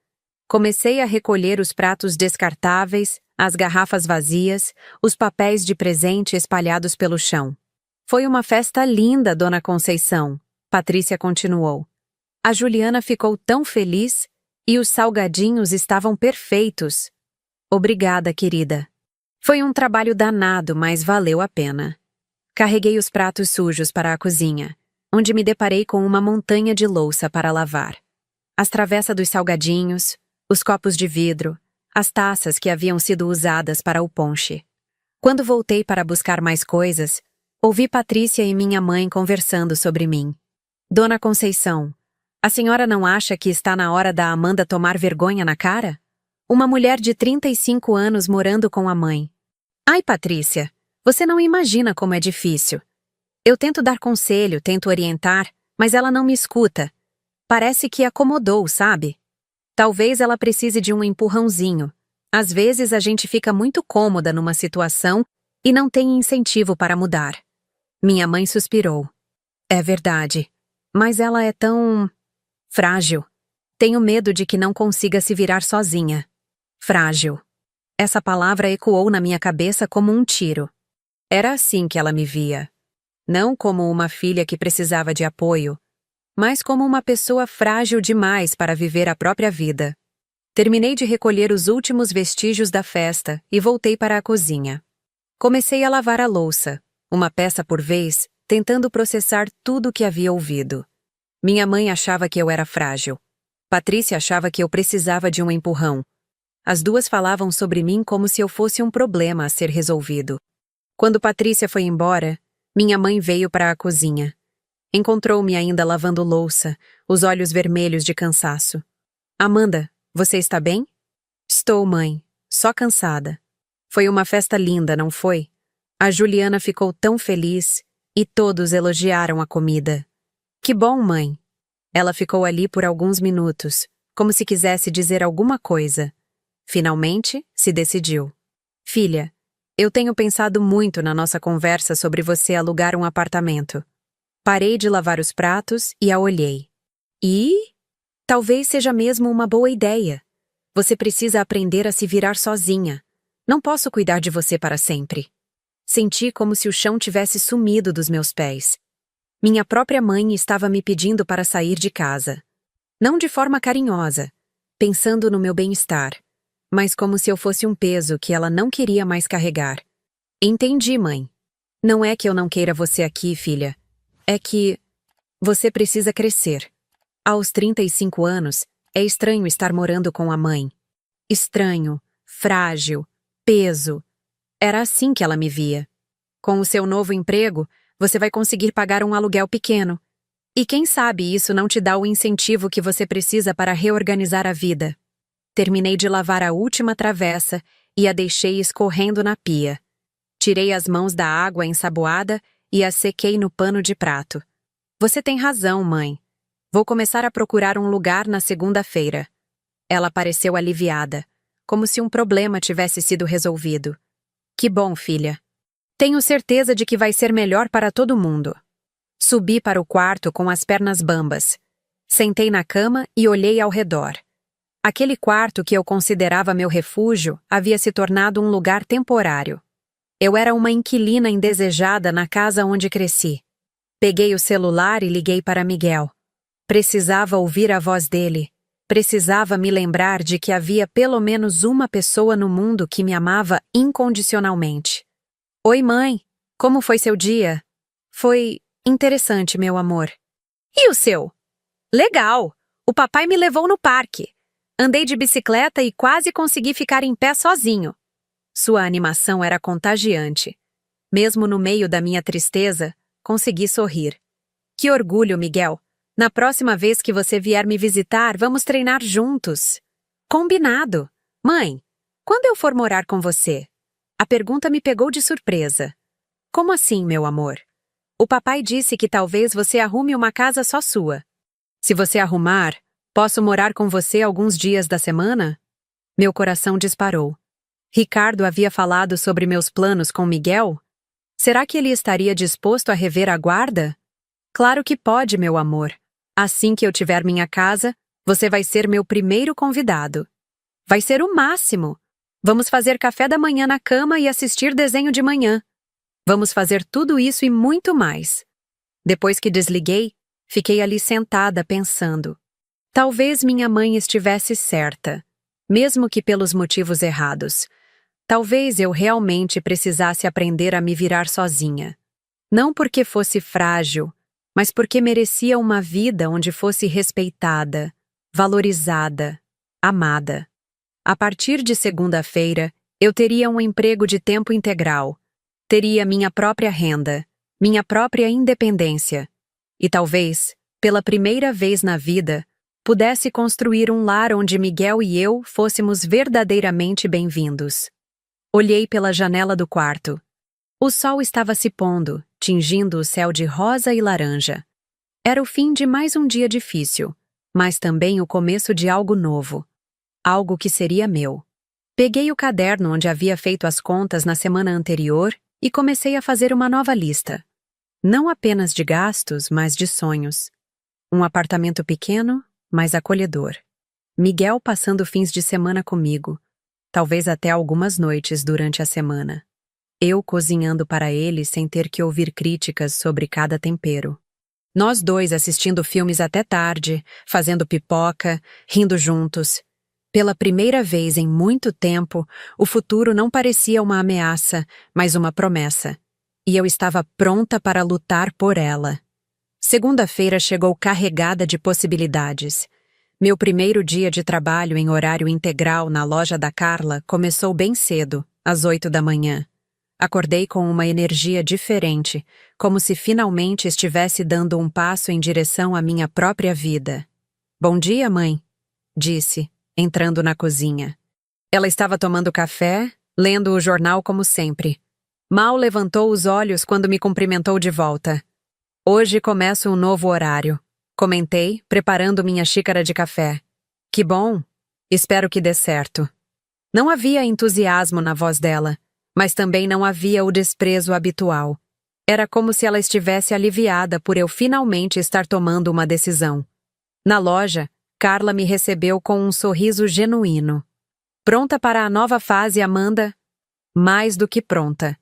Comecei a recolher os pratos descartáveis, as garrafas vazias, os papéis de presente espalhados pelo chão. Foi uma festa linda, Dona Conceição, Patrícia continuou. A Juliana ficou tão feliz e os salgadinhos estavam perfeitos. Obrigada, querida. Foi um trabalho danado, mas valeu a pena. Carreguei os pratos sujos para a cozinha, onde me deparei com uma montanha de louça para lavar. As travessas dos salgadinhos, os copos de vidro, as taças que haviam sido usadas para o ponche. Quando voltei para buscar mais coisas, ouvi Patrícia e minha mãe conversando sobre mim. Dona Conceição, a senhora não acha que está na hora da Amanda tomar vergonha na cara? Uma mulher de 35 anos morando com a mãe. Ai, Patrícia, você não imagina como é difícil. Eu tento dar conselho, tento orientar, mas ela não me escuta. Parece que acomodou, sabe? Talvez ela precise de um empurrãozinho. Às vezes a gente fica muito cômoda numa situação e não tem incentivo para mudar. Minha mãe suspirou. É verdade, mas ela é tão... frágil. Tenho medo de que não consiga se virar sozinha. Frágil. Essa palavra ecoou na minha cabeça como um tiro. Era assim que ela me via. Não como uma filha que precisava de apoio, mas como uma pessoa frágil demais para viver a própria vida. Terminei de recolher os últimos vestígios da festa e voltei para a cozinha. Comecei a lavar a louça, uma peça por vez, tentando processar tudo o que havia ouvido. Minha mãe achava que eu era frágil. Patrícia achava que eu precisava de um empurrão. As duas falavam sobre mim como se eu fosse um problema a ser resolvido. Quando Patrícia foi embora, minha mãe veio para a cozinha. Encontrou-me ainda lavando louça, os olhos vermelhos de cansaço. Amanda, você está bem? Estou, mãe. Só cansada. Foi uma festa linda, não foi? A Juliana ficou tão feliz e todos elogiaram a comida. Que bom, mãe. Ela ficou ali por alguns minutos, como se quisesse dizer alguma coisa. Finalmente, se decidiu. Filha, eu tenho pensado muito na nossa conversa sobre você alugar um apartamento. Parei de lavar os pratos e a olhei. E? Talvez seja mesmo uma boa ideia. Você precisa aprender a se virar sozinha. Não posso cuidar de você para sempre. Senti como se o chão tivesse sumido dos meus pés. Minha própria mãe estava me pedindo para sair de casa. Não de forma carinhosa, pensando no meu bem-estar, mas como se eu fosse um peso que ela não queria mais carregar. Entendi, mãe. Não é que eu não queira você aqui, filha. É que você precisa crescer. Aos 35 anos, é estranho estar morando com a mãe. Estranho, frágil, peso. Era assim que ela me via. Com o seu novo emprego, você vai conseguir pagar um aluguel pequeno. E quem sabe isso não te dá o incentivo que você precisa para reorganizar a vida. Terminei de lavar a última travessa e a deixei escorrendo na pia. Tirei as mãos da água ensaboada e a sequei no pano de prato. Você tem razão, mãe. Vou começar a procurar um lugar na segunda-feira. Ela pareceu aliviada, como se um problema tivesse sido resolvido. Que bom, filha. Tenho certeza de que vai ser melhor para todo mundo. Subi para o quarto com as pernas bambas. Sentei na cama e olhei ao redor. Aquele quarto que eu considerava meu refúgio havia se tornado um lugar temporário. Eu era uma inquilina indesejada na casa onde cresci. Peguei o celular e liguei para Miguel. Precisava ouvir a voz dele. Precisava me lembrar de que havia pelo menos uma pessoa no mundo que me amava incondicionalmente. Oi, mãe. Como foi seu dia? Foi interessante, meu amor. E o seu? Legal. O papai me levou no parque. Andei de bicicleta e quase consegui ficar em pé sozinho. Sua animação era contagiante. Mesmo no meio da minha tristeza, consegui sorrir. Que orgulho, Miguel. Na próxima vez que você vier me visitar, vamos treinar juntos. Combinado. Mãe, quando eu for morar com você? A pergunta me pegou de surpresa. Como assim, meu amor? O papai disse que talvez você arrume uma casa só sua. Se você arrumar, posso morar com você alguns dias da semana? Meu coração disparou. Ricardo havia falado sobre meus planos com Miguel? Será que ele estaria disposto a rever a guarda? Claro que pode, meu amor. Assim que eu tiver minha casa, você vai ser meu primeiro convidado. Vai ser o máximo. Vamos fazer café da manhã na cama e assistir desenho de manhã. Vamos fazer tudo isso e muito mais. Depois que desliguei, fiquei ali sentada pensando. Talvez minha mãe estivesse certa, mesmo que pelos motivos errados. Talvez eu realmente precisasse aprender a me virar sozinha. Não porque fosse frágil, mas porque merecia uma vida onde fosse respeitada, valorizada, amada. A partir de segunda-feira, eu teria um emprego de tempo integral. Teria minha própria renda, minha própria independência. E talvez, pela primeira vez na vida, pudesse construir um lar onde Miguel e eu fôssemos verdadeiramente bem-vindos. Olhei pela janela do quarto. O sol estava se pondo, tingindo o céu de rosa e laranja. Era o fim de mais um dia difícil, mas também o começo de algo novo. Algo que seria meu. Peguei o caderno onde havia feito as contas na semana anterior e comecei a fazer uma nova lista. Não apenas de gastos, mas de sonhos. Um apartamento pequeno, mas acolhedor. Miguel passando fins de semana comigo, talvez até algumas noites durante a semana. Eu cozinhando para ele sem ter que ouvir críticas sobre cada tempero. Nós dois assistindo filmes até tarde, fazendo pipoca, rindo juntos. Pela primeira vez em muito tempo, o futuro não parecia uma ameaça, mas uma promessa. E eu estava pronta para lutar por ela. Segunda-feira chegou carregada de possibilidades. Meu primeiro dia de trabalho em horário integral na loja da Carla começou bem cedo, às 8 da manhã. Acordei com uma energia diferente, como se finalmente estivesse dando um passo em direção à minha própria vida. "Bom dia, mãe", disse, entrando na cozinha. Ela estava tomando café, lendo o jornal como sempre. Mal levantou os olhos quando me cumprimentou de volta. "Hoje começo um novo horário", comentei, preparando minha xícara de café. "Que bom! Espero que dê certo." Não havia entusiasmo na voz dela, mas também não havia o desprezo habitual. Era como se ela estivesse aliviada por eu finalmente estar tomando uma decisão. Na loja, Carla me recebeu com um sorriso genuíno. "Pronta para a nova fase, Amanda?" Mais do que pronta.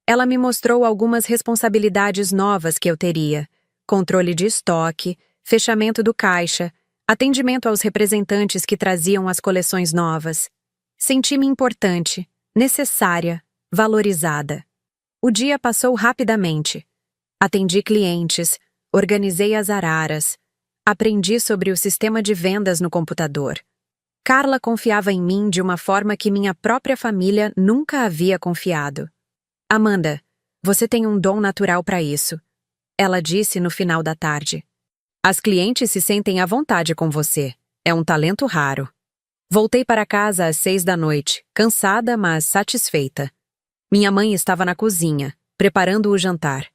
Ela me mostrou algumas responsabilidades novas que eu teria: controle de estoque, fechamento do caixa, atendimento aos representantes que traziam as coleções novas. Senti-me importante, necessária, valorizada. O dia passou rapidamente. Atendi clientes, organizei as araras, aprendi sobre o sistema de vendas no computador. Carla confiava em mim de uma forma que minha própria família nunca havia confiado. "Amanda, você tem um dom natural para isso", ela disse no final da tarde. "As clientes se sentem à vontade com você. É um talento raro." Voltei para casa às 6 da noite, cansada, mas satisfeita. Minha mãe estava na cozinha, preparando o jantar.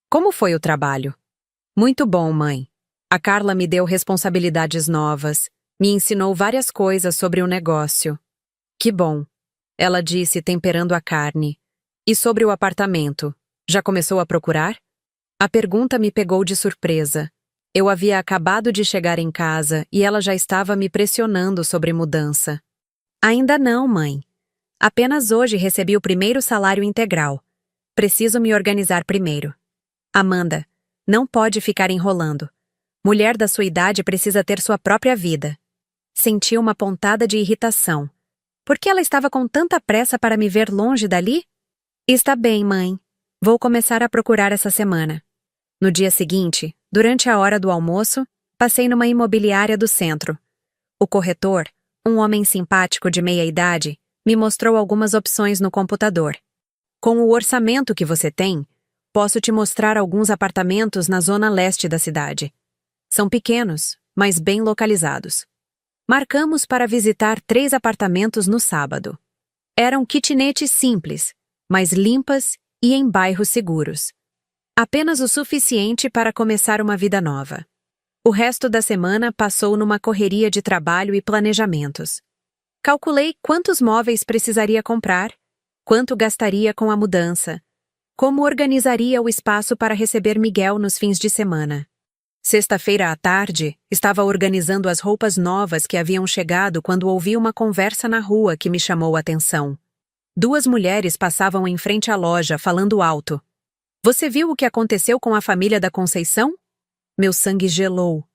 "Como foi o trabalho?" "Muito bom, mãe. A Carla me deu responsabilidades novas, me ensinou várias coisas sobre o negócio." "Que bom", ela disse, temperando a carne. "E sobre o apartamento? Já começou a procurar?" A pergunta me pegou de surpresa. Eu havia acabado de chegar em casa e ela já estava me pressionando sobre mudança. "Ainda não, mãe. Apenas hoje recebi o primeiro salário integral. Preciso me organizar primeiro." "Amanda, não pode ficar enrolando. Mulher da sua idade precisa ter sua própria vida." Senti uma pontada de irritação. Por que ela estava com tanta pressa para me ver longe dali? "Está bem, mãe. Vou começar a procurar essa semana." No dia seguinte, durante a hora do almoço, passei numa imobiliária do centro. O corretor, um homem simpático de meia-idade, me mostrou algumas opções no computador. "Com o orçamento que você tem, posso te mostrar alguns apartamentos na zona leste da cidade. São pequenos, mas bem localizados." Marcamos para visitar 3 apartamentos no sábado. Eram kitnetes simples, mas limpas e em bairros seguros. Apenas o suficiente para começar uma vida nova. O resto da semana passou numa correria de trabalho e planejamentos. Calculei quantos móveis precisaria comprar, quanto gastaria com a mudança, como organizaria o espaço para receber Miguel nos fins de semana. Sexta-feira à tarde, estava organizando as roupas novas que haviam chegado quando ouvi uma conversa na rua que me chamou a atenção. 2 mulheres passavam em frente à loja, falando alto. "Você viu o que aconteceu com a família da Conceição?" Meu sangue gelou.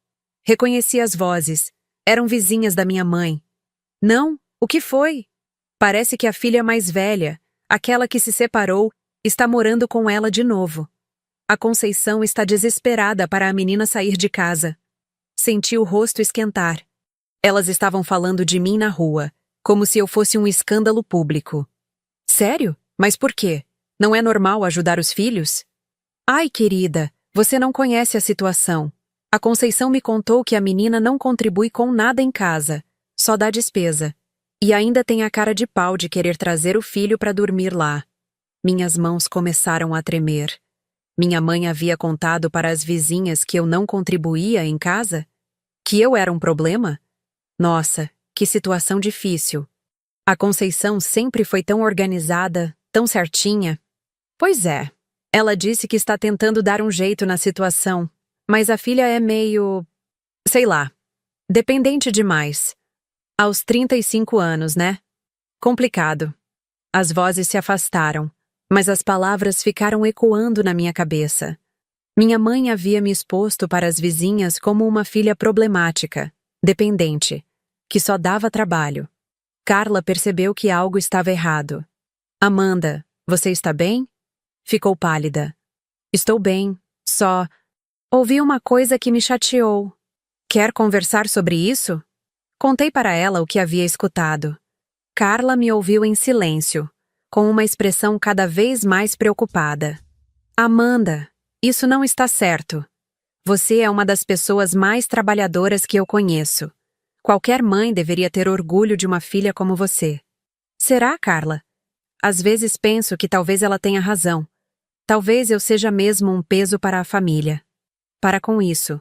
Reconheci as vozes. Eram vizinhas da minha mãe. "Não, o que foi?" "Parece que a filha mais velha, aquela que se separou, está morando com ela de novo. A Conceição está desesperada para a menina sair de casa." Senti o rosto esquentar. Elas estavam falando de mim na rua, como se eu fosse um escândalo público. "Sério? Mas por quê? Não é normal ajudar os filhos?" "Ai, querida, você não conhece a situação. A Conceição me contou que a menina não contribui com nada em casa, só dá despesa. E ainda tem a cara de pau de querer trazer o filho para dormir lá." Minhas mãos começaram a tremer. Minha mãe havia contado para as vizinhas que eu não contribuía em casa? Que eu era um problema? Nossa, que situação difícil. A Conceição sempre foi tão organizada, tão certinha. Pois é, ela disse que está tentando dar um jeito na situação, mas a filha é meio, sei lá, dependente demais. Aos 35 anos, né? Complicado. As vozes se afastaram, mas as palavras ficaram ecoando na minha cabeça. Minha mãe havia me exposto para as vizinhas como uma filha problemática, dependente, que só dava trabalho. Carla percebeu que algo estava errado. Amanda, você está bem? Ficou pálida. Estou bem, só... Ouvi uma coisa que me chateou. Quer conversar sobre isso? Contei para ela o que havia escutado. Carla me ouviu em silêncio, com uma expressão cada vez mais preocupada. Amanda, isso não está certo. Você é uma das pessoas mais trabalhadoras que eu conheço. Qualquer mãe deveria ter orgulho de uma filha como você. Será, Carla? Às vezes penso que talvez ela tenha razão. Talvez eu seja mesmo um peso para a família. Para com isso.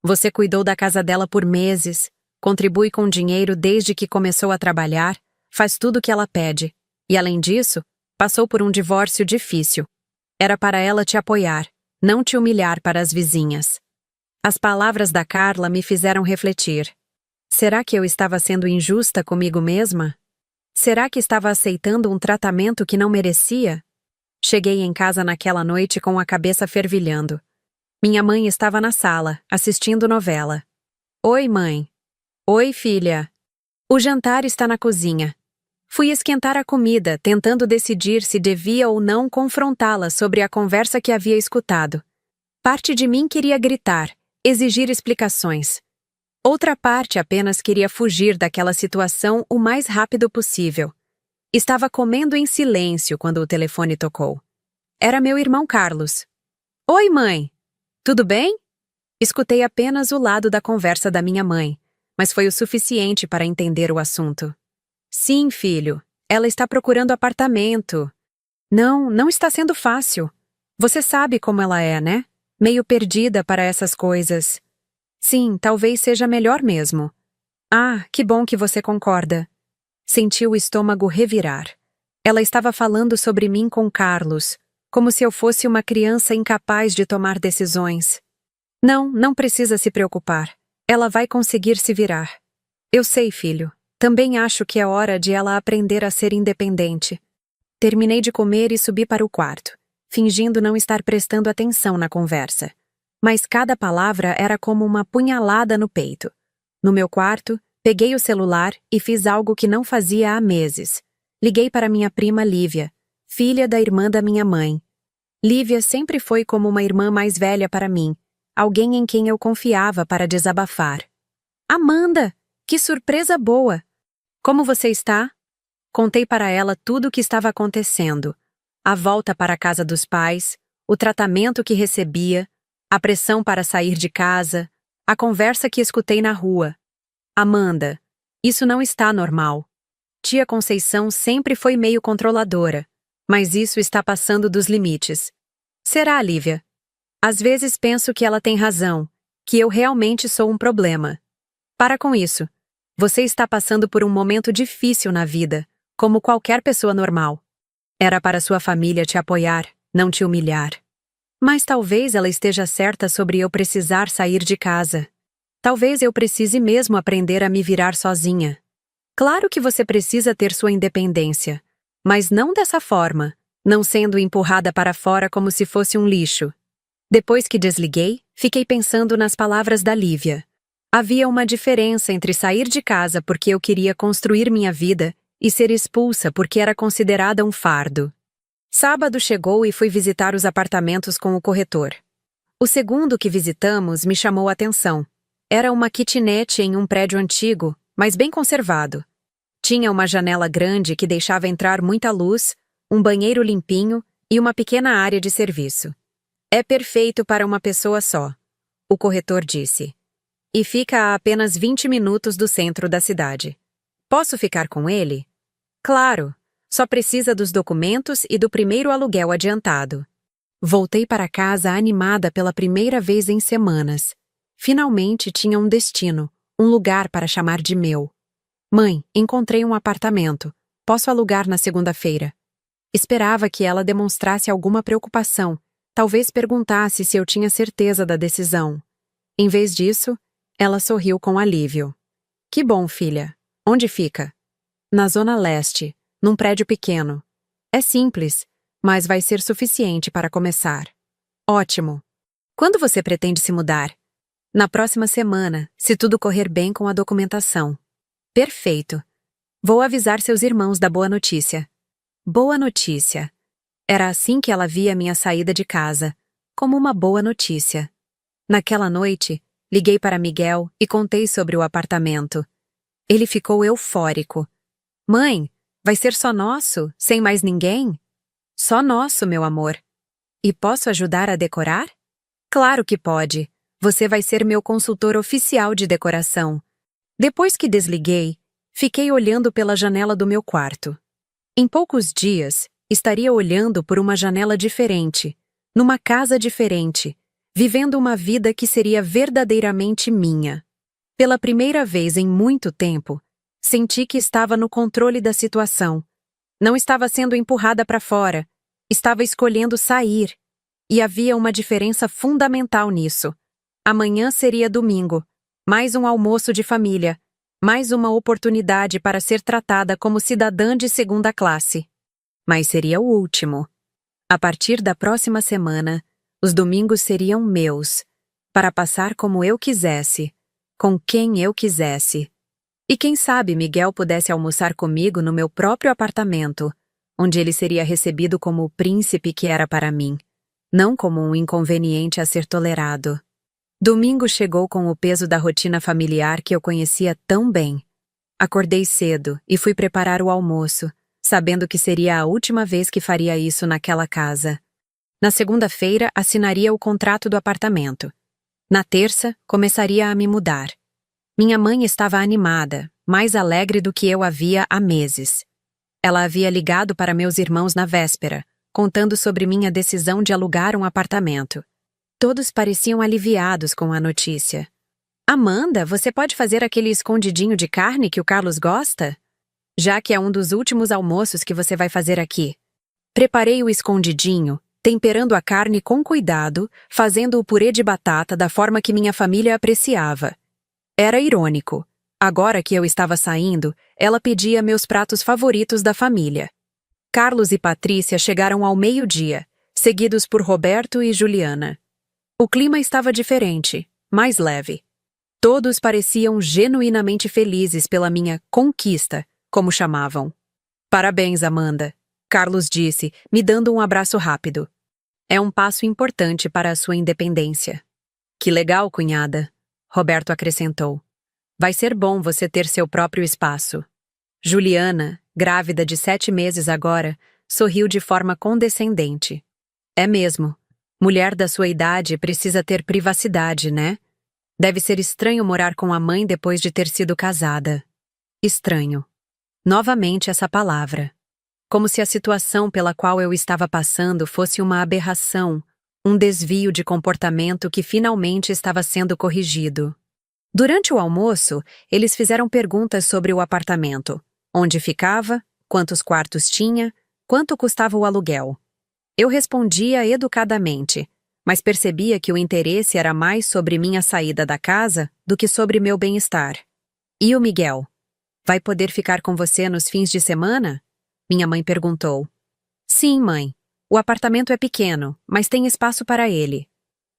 Você cuidou da casa dela por meses, contribui com dinheiro desde que começou a trabalhar, faz tudo o que ela pede. E, além disso, passou por um divórcio difícil. Era para ela te apoiar, não te humilhar para as vizinhas. As palavras da Carla me fizeram refletir. Será que eu estava sendo injusta comigo mesma? Será que estava aceitando um tratamento que não merecia? Cheguei em casa naquela noite com a cabeça fervilhando. Minha mãe estava na sala, assistindo novela. Oi, mãe. Oi, filha. O jantar está na cozinha. Fui esquentar a comida, tentando decidir se devia ou não confrontá-la sobre a conversa que havia escutado. Parte de mim queria gritar, exigir explicações. Outra parte apenas queria fugir daquela situação o mais rápido possível. Estava comendo em silêncio quando o telefone tocou. Era meu irmão Carlos. Oi, mãe. Tudo bem? Escutei apenas o lado da conversa da minha mãe, mas foi o suficiente para entender o assunto. Sim, filho. Ela está procurando apartamento. Não está sendo fácil. Você sabe como ela é, né? Meio perdida para essas coisas. Sim, talvez seja melhor mesmo. Ah, que bom que você concorda. Senti o estômago revirar. Ela estava falando sobre mim com Carlos, como se eu fosse uma criança incapaz de tomar decisões. Não precisa se preocupar. Ela vai conseguir se virar. Eu sei, filho. Também acho que é hora de ela aprender a ser independente. Terminei de comer e subi para o quarto, fingindo não estar prestando atenção na conversa. Mas cada palavra era como uma punhalada no peito. No meu quarto, peguei o celular e fiz algo que não fazia há meses. Liguei para minha prima Lívia, filha da irmã da minha mãe. Lívia sempre foi como uma irmã mais velha para mim, alguém em quem eu confiava para desabafar. Amanda, que surpresa boa! Como você está? Contei para ela tudo o que estava acontecendo. A volta para a casa dos pais, o tratamento que recebia, a pressão para sair de casa, a conversa que escutei na rua. Amanda, isso não está normal. Tia Conceição sempre foi meio controladora, mas isso está passando dos limites. Será, Lívia? Às vezes penso que ela tem razão, que eu realmente sou um problema. Para com isso. Você está passando por um momento difícil na vida, como qualquer pessoa normal. Era para sua família te apoiar, não te humilhar. Mas talvez ela esteja certa sobre eu precisar sair de casa. Talvez eu precise mesmo aprender a me virar sozinha. Claro que você precisa ter sua independência, mas não dessa forma, não sendo empurrada para fora como se fosse um lixo. Depois que desliguei, fiquei pensando nas palavras da Lívia. Havia uma diferença entre sair de casa porque eu queria construir minha vida e ser expulsa porque era considerada um fardo. Sábado chegou e fui visitar os apartamentos com o corretor. O segundo que visitamos me chamou a atenção. Era uma kitnet em um prédio antigo, mas bem conservado. Tinha uma janela grande que deixava entrar muita luz, um banheiro limpinho e uma pequena área de serviço. É perfeito para uma pessoa só, o corretor disse. E fica a apenas 20 minutos do centro da cidade. Posso ficar com ele? Claro, só precisa dos documentos e do primeiro aluguel adiantado. Voltei para casa animada pela primeira vez em semanas. Finalmente tinha um destino, um lugar para chamar de meu. Mãe, encontrei um apartamento. Posso alugar na segunda-feira. Esperava que ela demonstrasse alguma preocupação, talvez perguntasse se eu tinha certeza da decisão. Em vez disso, ela sorriu com alívio. Que bom, filha. Onde fica? Na Zona Leste, num prédio pequeno. É simples, mas vai ser suficiente para começar. Ótimo. Quando você pretende se mudar? Na próxima semana, se tudo correr bem com a documentação. Perfeito. Vou avisar seus irmãos da boa notícia. Boa notícia. Era assim que ela via minha saída de casa, como uma boa notícia. Naquela noite, liguei para Miguel e contei sobre o apartamento. Ele ficou eufórico. Mãe, vai ser só nosso, sem mais ninguém? Só nosso, meu amor. E posso ajudar a decorar? Claro que pode. Você vai ser meu consultor oficial de decoração. Depois que desliguei, fiquei olhando pela janela do meu quarto. Em poucos dias, estaria olhando por uma janela diferente, numa casa diferente, vivendo uma vida que seria verdadeiramente minha. Pela primeira vez em muito tempo, senti que estava no controle da situação. Não estava sendo empurrada para fora, estava escolhendo sair. E havia uma diferença fundamental nisso. Amanhã seria domingo, mais um almoço de família, mais uma oportunidade para ser tratada como cidadã de segunda classe. Mas seria o último. A partir da próxima semana, os domingos seriam meus, para passar como eu quisesse, com quem eu quisesse. E quem sabe Miguel pudesse almoçar comigo no meu próprio apartamento, onde ele seria recebido como o príncipe que era para mim, não como um inconveniente a ser tolerado. Domingo chegou com o peso da rotina familiar que eu conhecia tão bem. Acordei cedo e fui preparar o almoço, sabendo que seria a última vez que faria isso naquela casa. Na segunda-feira, assinaria o contrato do apartamento. Na terça, começaria a me mudar. Minha mãe estava animada, mais alegre do que eu havia há meses. Ela havia ligado para meus irmãos na véspera, contando sobre minha decisão de alugar um apartamento. Todos pareciam aliviados com a notícia. Amanda, você pode fazer aquele escondidinho de carne que o Carlos gosta? Já que é um dos últimos almoços que você vai fazer aqui. Preparei o escondidinho, temperando a carne com cuidado, fazendo o purê de batata da forma que minha família apreciava. Era irônico. Agora que eu estava saindo, ela pedia meus pratos favoritos da família. Carlos e Patrícia chegaram ao meio-dia, seguidos por Roberto e Juliana. O clima estava diferente, mais leve. Todos pareciam genuinamente felizes pela minha conquista, como chamavam. Parabéns, Amanda, Carlos disse, me dando um abraço rápido. É um passo importante para a sua independência. Que legal, cunhada, Roberto acrescentou. Vai ser bom você ter seu próprio espaço. Juliana, grávida de 7 meses agora, sorriu de forma condescendente. É mesmo. Mulher da sua idade precisa ter privacidade, né? Deve ser estranho morar com a mãe depois de ter sido casada. Estranho. Novamente essa palavra. Como se a situação pela qual eu estava passando fosse uma aberração, um desvio de comportamento que finalmente estava sendo corrigido. Durante o almoço, eles fizeram perguntas sobre o apartamento. Onde ficava, quantos quartos tinha, quanto custava o aluguel. Eu respondia educadamente, mas percebia que o interesse era mais sobre minha saída da casa do que sobre meu bem-estar. E o Miguel? Vai poder ficar com você nos fins de semana? Minha mãe perguntou. Sim, mãe. O apartamento é pequeno, mas tem espaço para ele.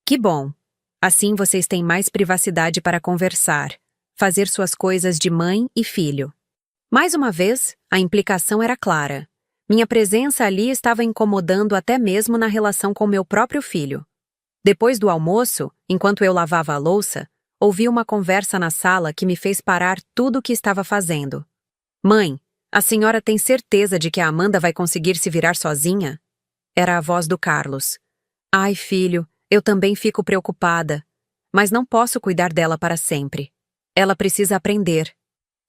Que bom. Assim vocês têm mais privacidade para conversar, fazer suas coisas de mãe e filho. Mais uma vez, a implicação era clara. Minha presença ali estava incomodando até mesmo na relação com meu próprio filho. Depois do almoço, enquanto eu lavava a louça, ouvi uma conversa na sala que me fez parar tudo o que estava fazendo. Mãe, a senhora tem certeza de que a Amanda vai conseguir se virar sozinha? Era a voz do Carlos. Ai, filho, eu também fico preocupada. Mas não posso cuidar dela para sempre. Ela precisa aprender.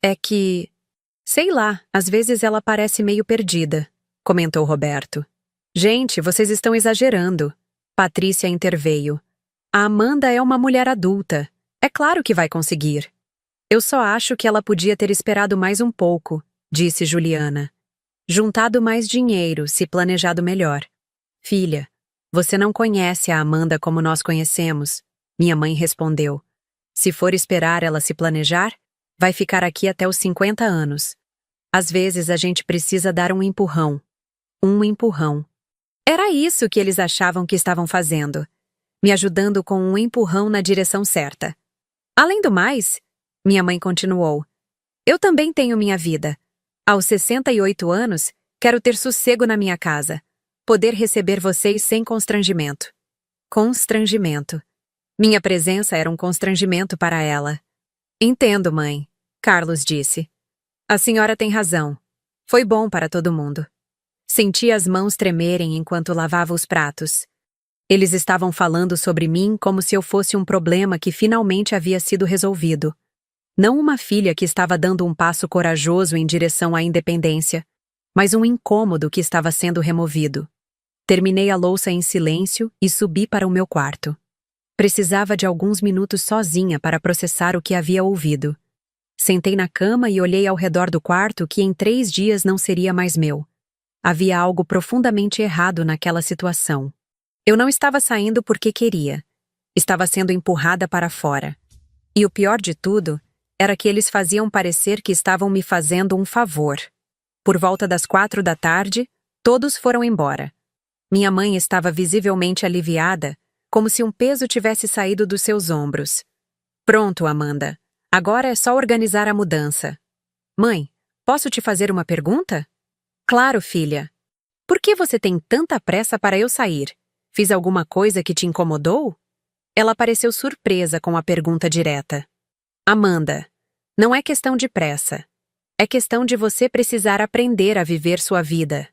É que... Sei lá, às vezes ela parece meio perdida, comentou Roberto. Gente, vocês estão exagerando. Patrícia interveio. A Amanda é uma mulher adulta. É claro que vai conseguir. Eu só acho que ela podia ter esperado mais um pouco, disse Juliana. Juntado mais dinheiro, se planejado melhor. Filha, você não conhece a Amanda como nós conhecemos, minha mãe respondeu. Se for esperar ela se planejar, vai ficar aqui até os 50 anos. Às vezes a gente precisa dar um empurrão. Um empurrão. Era isso que eles achavam que estavam fazendo. Me ajudando com um empurrão na direção certa. Além do mais, minha mãe continuou, Eu também tenho minha vida. Aos 68 anos, quero ter sossego na minha casa. Poder receber vocês sem constrangimento. Constrangimento. Minha presença era um constrangimento para ela. Entendo, mãe, Carlos disse. A senhora tem razão. Foi bom para todo mundo. Senti as mãos tremerem enquanto lavava os pratos. Eles estavam falando sobre mim como se eu fosse um problema que finalmente havia sido resolvido. Não uma filha que estava dando um passo corajoso em direção à independência, mas um incômodo que estava sendo removido. Terminei a louça em silêncio e subi para o meu quarto. Precisava de alguns minutos sozinha para processar o que havia ouvido. Sentei na cama e olhei ao redor do quarto que em 3 dias não seria mais meu. Havia algo profundamente errado naquela situação. Eu não estava saindo porque queria. Estava sendo empurrada para fora. E o pior de tudo era que eles faziam parecer que estavam me fazendo um favor. Por volta das 4 da tarde, todos foram embora. Minha mãe estava visivelmente aliviada, como se um peso tivesse saído dos seus ombros. Pronto, Amanda. Agora é só organizar a mudança. Mãe, posso te fazer uma pergunta? Claro, filha. Por que você tem tanta pressa para eu sair? Fiz alguma coisa que te incomodou? Ela pareceu surpresa com a pergunta direta. Amanda, não é questão de pressa. É questão de você precisar aprender a viver sua vida.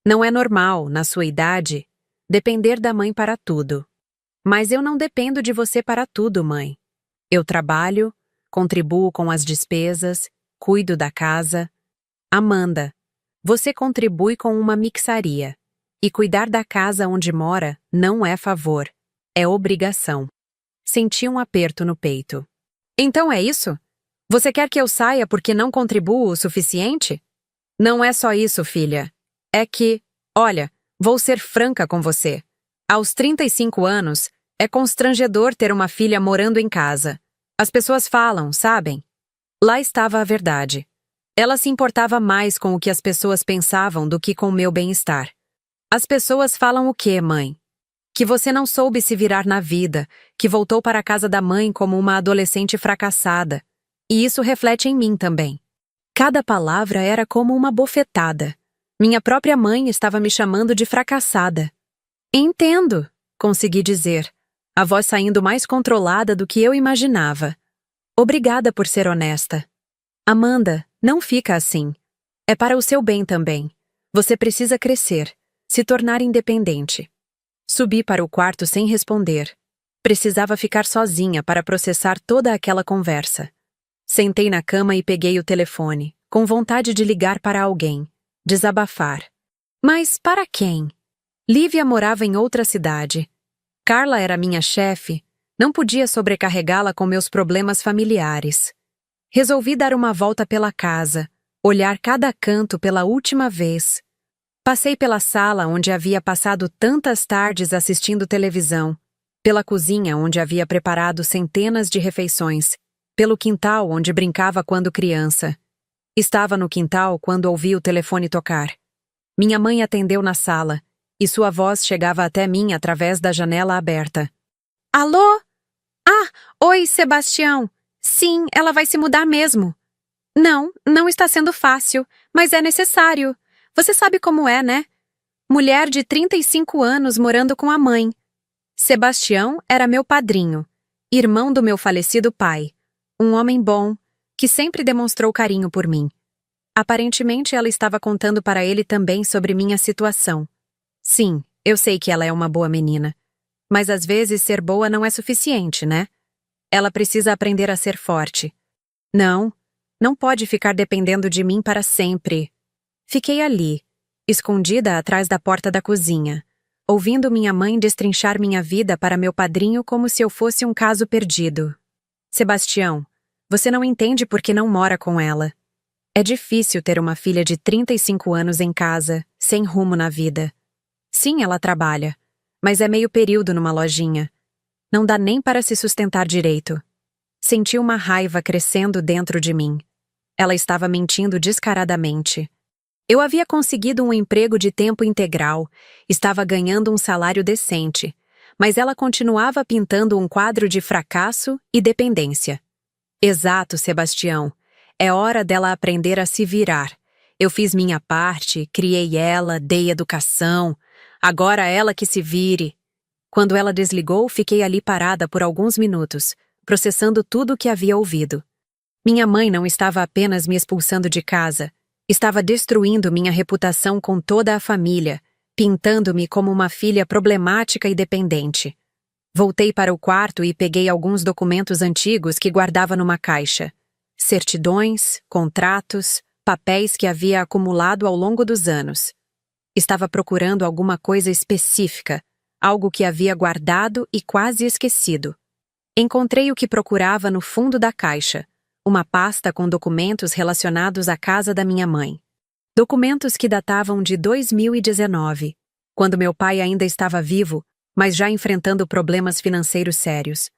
Não é normal, na sua idade, depender da mãe para tudo. Mas eu não dependo de você para tudo, mãe. Eu trabalho, contribuo com as despesas, cuido da casa. Amanda, você contribui com uma mixaria. E cuidar da casa onde mora não é favor, é obrigação. Senti um aperto no peito. Então é isso? Você quer que eu saia porque não contribuo o suficiente? Não é só isso, filha. É que, olha, vou ser franca com você. Aos 35 anos, é constrangedor ter uma filha morando em casa. As pessoas falam, sabem? Lá estava a verdade. Ela se importava mais com o que as pessoas pensavam do que com o meu bem-estar. As pessoas falam o quê, mãe? Que você não soube se virar na vida, que voltou para a casa da mãe como uma adolescente fracassada. E isso reflete em mim também. Cada palavra era como uma bofetada. Minha própria mãe estava me chamando de fracassada. Entendo, consegui dizer, a voz saindo mais controlada do que eu imaginava. Obrigada por ser honesta. Amanda, não fica assim. É para o seu bem também. Você precisa crescer. Se tornar independente. Subi para o quarto sem responder. Precisava ficar sozinha para processar toda aquela conversa. Sentei na cama e peguei o telefone, com vontade de ligar para alguém, desabafar. Mas para quem? Lívia morava em outra cidade. Carla era minha chefe, não podia sobrecarregá-la com meus problemas familiares. Resolvi dar uma volta pela casa, olhar cada canto pela última vez. Passei pela sala onde havia passado tantas tardes assistindo televisão, pela cozinha onde havia preparado centenas de refeições, pelo quintal onde brincava quando criança. Estava no quintal quando ouvi o telefone tocar. Minha mãe atendeu na sala, e sua voz chegava até mim através da janela aberta. Alô? Ah, oi, Sebastião. Sim, ela vai se mudar mesmo. Não está sendo fácil, mas é necessário. Você sabe como é, né? Mulher de 35 anos morando com a mãe. Sebastião era meu padrinho, irmão do meu falecido pai. Um homem bom, que sempre demonstrou carinho por mim. Aparentemente ela estava contando para ele também sobre minha situação. Sim, eu sei que ela é uma boa menina. Mas às vezes ser boa não é suficiente, né? Ela precisa aprender a ser forte. Não pode ficar dependendo de mim para sempre. Fiquei ali, escondida atrás da porta da cozinha, ouvindo minha mãe destrinchar minha vida para meu padrinho como se eu fosse um caso perdido. Sebastião, você não entende porque não mora com ela. É difícil ter uma filha de 35 anos em casa, sem rumo na vida. Sim, ela trabalha, mas é meio período numa lojinha. Não dá nem para se sustentar direito. Senti uma raiva crescendo dentro de mim. Ela estava mentindo descaradamente. Eu havia conseguido um emprego de tempo integral, estava ganhando um salário decente, mas ela continuava pintando um quadro de fracasso e dependência. Exato, Sebastião. É hora dela aprender a se virar. Eu fiz minha parte, criei ela, dei educação. Agora ela que se vire. Quando ela desligou, fiquei ali parada por alguns minutos, processando tudo o que havia ouvido. Minha mãe não estava apenas me expulsando de casa, estava destruindo minha reputação com toda a família, pintando-me como uma filha problemática e dependente. Voltei para o quarto e peguei alguns documentos antigos que guardava numa caixa. Certidões, contratos, papéis que havia acumulado ao longo dos anos. Estava procurando alguma coisa específica, algo que havia guardado e quase esquecido. Encontrei o que procurava no fundo da caixa, uma pasta com documentos relacionados à casa da minha mãe. Documentos que datavam de 2019, quando meu pai ainda estava vivo, mas já enfrentando problemas financeiros sérios.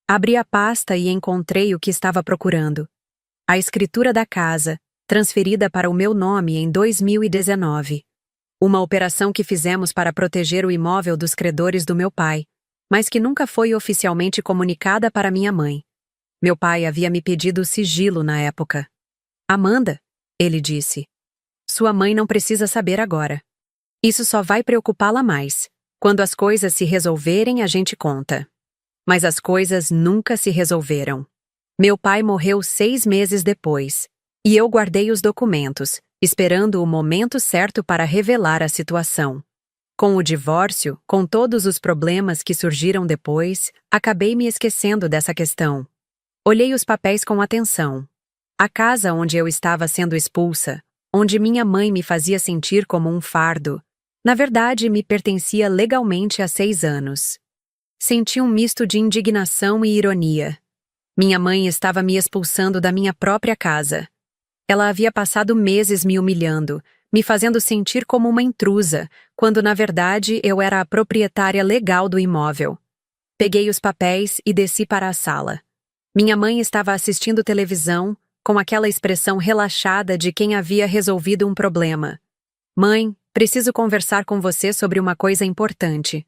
Abri a pasta e encontrei o que estava procurando. A escritura da casa, transferida para o meu nome em 2019. Uma operação que fizemos para proteger o imóvel dos credores do meu pai, mas que nunca foi oficialmente comunicada para minha mãe. Meu pai havia me pedido sigilo na época. Amanda, ele disse. Sua mãe não precisa saber agora. Isso só vai preocupá-la mais. Quando as coisas se resolverem, a gente conta. Mas as coisas nunca se resolveram. Meu pai morreu 6 meses depois, e eu guardei os documentos, esperando o momento certo para revelar a situação. Com o divórcio, com todos os problemas que surgiram depois, acabei me esquecendo dessa questão. Olhei os papéis com atenção. A casa onde eu estava sendo expulsa, onde minha mãe me fazia sentir como um fardo, na verdade me pertencia legalmente há 6 anos. Senti um misto de indignação e ironia. Minha mãe estava me expulsando da minha própria casa. Ela havia passado meses me humilhando, me fazendo sentir como uma intrusa, quando na verdade eu era a proprietária legal do imóvel. Peguei os papéis e desci para a sala. Minha mãe estava assistindo televisão, com aquela expressão relaxada de quem havia resolvido um problema. Mãe, preciso conversar com você sobre uma coisa importante.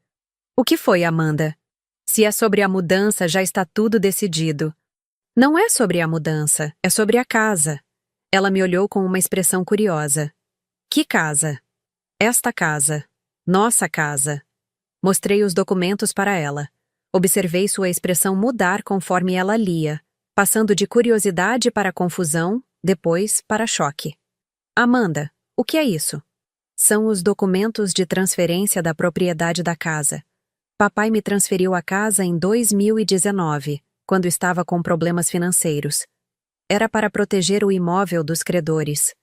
O que foi, Amanda? Se é sobre a mudança, já está tudo decidido. Não é sobre a mudança, é sobre a casa. Ela me olhou com uma expressão curiosa. Que casa? Esta casa. Nossa casa. Mostrei os documentos para ela. Observei sua expressão mudar conforme ela lia, passando de curiosidade para confusão, depois para choque. Amanda, o que é isso? São os documentos de transferência da propriedade da casa. Papai me transferiu a casa em 2019, quando estava com problemas financeiros. Era para proteger o imóvel dos credores.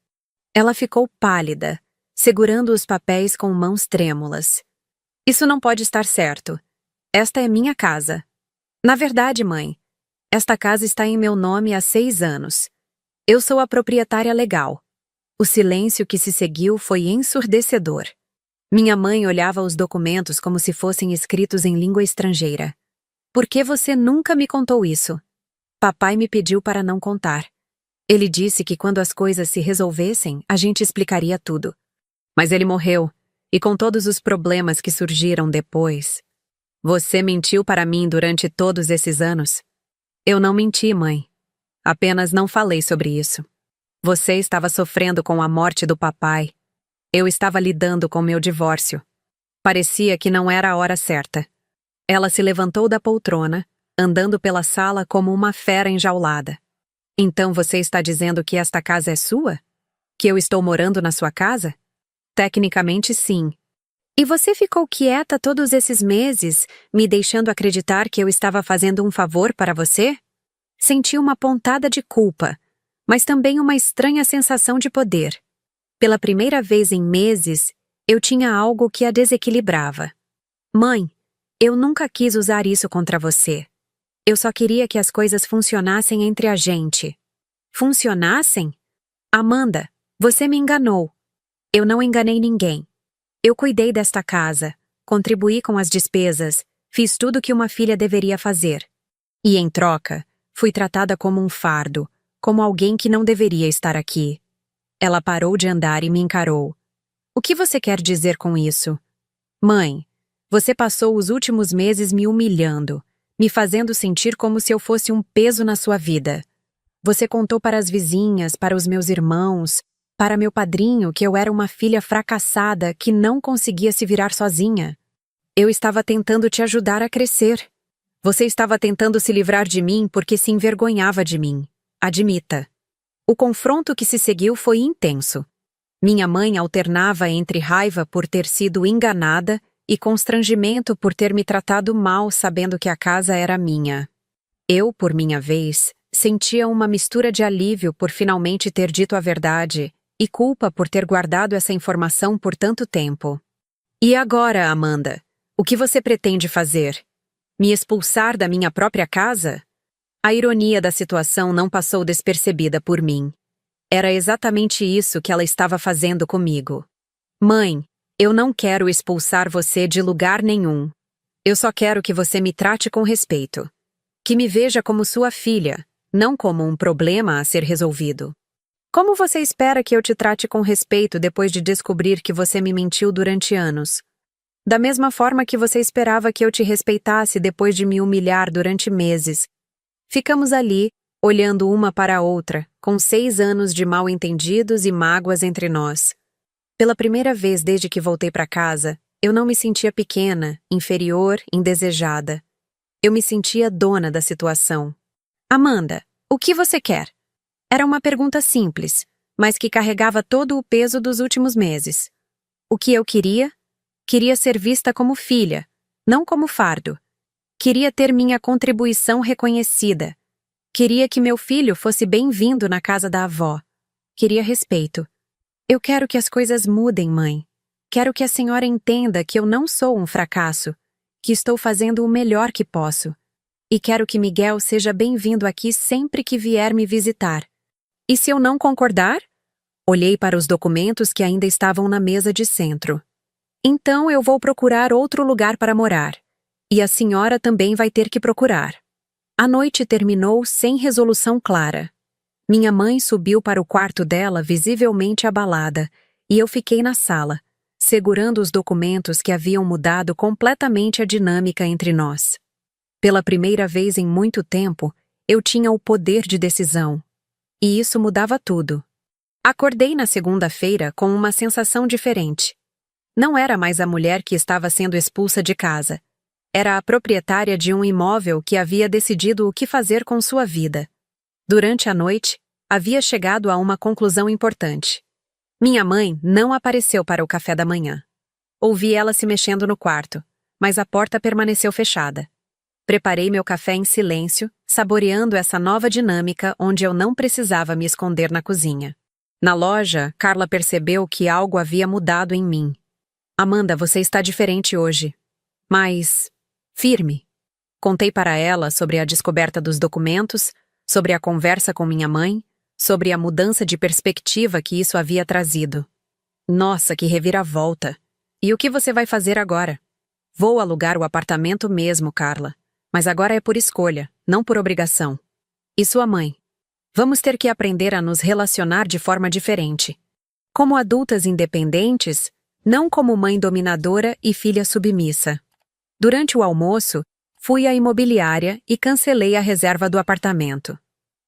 Ela ficou pálida, segurando os papéis com mãos trêmulas. Isso não pode estar certo. Esta é minha casa. Na verdade, mãe, esta casa está em meu nome há 6 anos. Eu sou a proprietária legal. O silêncio que se seguiu foi ensurdecedor. Minha mãe olhava os documentos como se fossem escritos em língua estrangeira. Por que você nunca me contou isso? Papai me pediu para não contar. Ele disse que quando as coisas se resolvessem, a gente explicaria tudo. Mas ele morreu, e com todos os problemas que surgiram depois... Você mentiu para mim durante todos esses anos? Eu não menti, mãe. Apenas não falei sobre isso. Você estava sofrendo com a morte do papai. Eu estava lidando com meu divórcio. Parecia que não era a hora certa. Ela se levantou da poltrona, andando pela sala como uma fera enjaulada. Então você está dizendo que esta casa é sua? Que eu estou morando na sua casa? Tecnicamente, sim. E você ficou quieta todos esses meses, me deixando acreditar que eu estava fazendo um favor para você? Senti uma pontada de culpa, mas também uma estranha sensação de poder. Pela primeira vez em meses, eu tinha algo que a desequilibrava. Mãe, eu nunca quis usar isso contra você. Eu só queria que as coisas funcionassem entre a gente. Funcionassem? Amanda, você me enganou. Eu não enganei ninguém. Eu cuidei desta casa, contribuí com as despesas, fiz tudo o que uma filha deveria fazer. E, em troca, fui tratada como um fardo, como alguém que não deveria estar aqui. Ela parou de andar e me encarou. O que você quer dizer com isso? Mãe, você passou os últimos meses me humilhando, me fazendo sentir como se eu fosse um peso na sua vida. Você contou para as vizinhas, para os meus irmãos, para meu padrinho que eu era uma filha fracassada que não conseguia se virar sozinha. Eu estava tentando te ajudar a crescer. Você estava tentando se livrar de mim porque se envergonhava de mim. Admita. O confronto que se seguiu foi intenso. Minha mãe alternava entre raiva por ter sido enganada e constrangimento por ter me tratado mal sabendo que a casa era minha. Eu, por minha vez, sentia uma mistura de alívio por finalmente ter dito a verdade e culpa por ter guardado essa informação por tanto tempo. E agora, Amanda, o que você pretende fazer? Me expulsar da minha própria casa? A ironia da situação não passou despercebida por mim. Era exatamente isso que ela estava fazendo comigo. Mãe, eu não quero expulsar você de lugar nenhum. Eu só quero que você me trate com respeito. Que me veja como sua filha, não como um problema a ser resolvido. Como você espera que eu te trate com respeito depois de descobrir que você me mentiu durante anos? Da mesma forma que você esperava que eu te respeitasse depois de me humilhar durante meses. Ficamos ali, olhando uma para a outra, com 6 anos de mal-entendidos e mágoas entre nós. Pela primeira vez desde que voltei para casa, eu não me sentia pequena, inferior, indesejada. Eu me sentia dona da situação. Amanda, o que você quer? Era uma pergunta simples, mas que carregava todo o peso dos últimos meses. O que eu queria? Queria ser vista como filha, não como fardo. Queria ter minha contribuição reconhecida. Queria que meu filho fosse bem-vindo na casa da avó. Queria respeito. Eu quero que as coisas mudem, mãe. Quero que a senhora entenda que eu não sou um fracasso, que estou fazendo o melhor que posso. E quero que Miguel seja bem-vindo aqui sempre que vier me visitar. E se eu não concordar? Olhei para os documentos que ainda estavam na mesa de centro. Então eu vou procurar outro lugar para morar. E a senhora também vai ter que procurar. A noite terminou sem resolução clara. Minha mãe subiu para o quarto dela visivelmente abalada, e eu fiquei na sala, segurando os documentos que haviam mudado completamente a dinâmica entre nós. Pela primeira vez em muito tempo, eu tinha o poder de decisão. E isso mudava tudo. Acordei na segunda-feira com uma sensação diferente. Não era mais a mulher que estava sendo expulsa de casa. Era a proprietária de um imóvel que havia decidido o que fazer com sua vida. Durante a noite, havia chegado a uma conclusão importante. Minha mãe não apareceu para o café da manhã. Ouvi ela se mexendo no quarto, mas a porta permaneceu fechada. Preparei meu café em silêncio, saboreando essa nova dinâmica onde eu não precisava me esconder na cozinha. Na loja, Carla percebeu que algo havia mudado em mim. Amanda, você está diferente hoje. Mas firme. Contei para ela sobre a descoberta dos documentos, sobre a conversa com minha mãe, sobre a mudança de perspectiva que isso havia trazido. Nossa, que reviravolta! E o que você vai fazer agora? Vou alugar o apartamento mesmo, Carla. Mas agora é por escolha, não por obrigação. E sua mãe? Vamos ter que aprender a nos relacionar de forma diferente. Como adultas independentes, não como mãe dominadora e filha submissa. Durante o almoço, fui à imobiliária e cancelei a reserva do apartamento.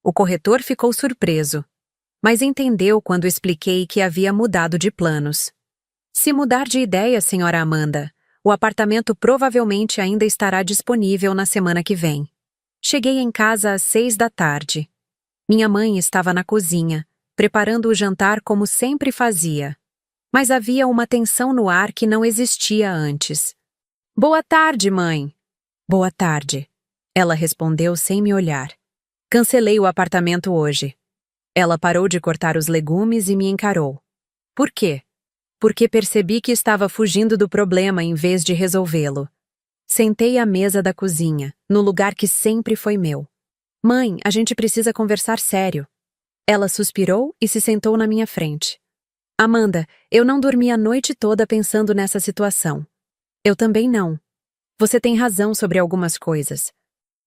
O corretor ficou surpreso, mas entendeu quando expliquei que havia mudado de planos. Se mudar de ideia, senhora Amanda, o apartamento provavelmente ainda estará disponível na semana que vem. Cheguei em casa às 6 da tarde. Minha mãe estava na cozinha, preparando o jantar como sempre fazia. Mas havia uma tensão no ar que não existia antes. Boa tarde, mãe. Boa tarde. Ela respondeu sem me olhar. Cancelei o apartamento hoje. Ela parou de cortar os legumes e me encarou. Por quê? Porque percebi que estava fugindo do problema em vez de resolvê-lo. Sentei à mesa da cozinha, no lugar que sempre foi meu. Mãe, a gente precisa conversar sério. Ela suspirou e se sentou na minha frente. Amanda, eu não dormi a noite toda pensando nessa situação. Eu também não. Você tem razão sobre algumas coisas.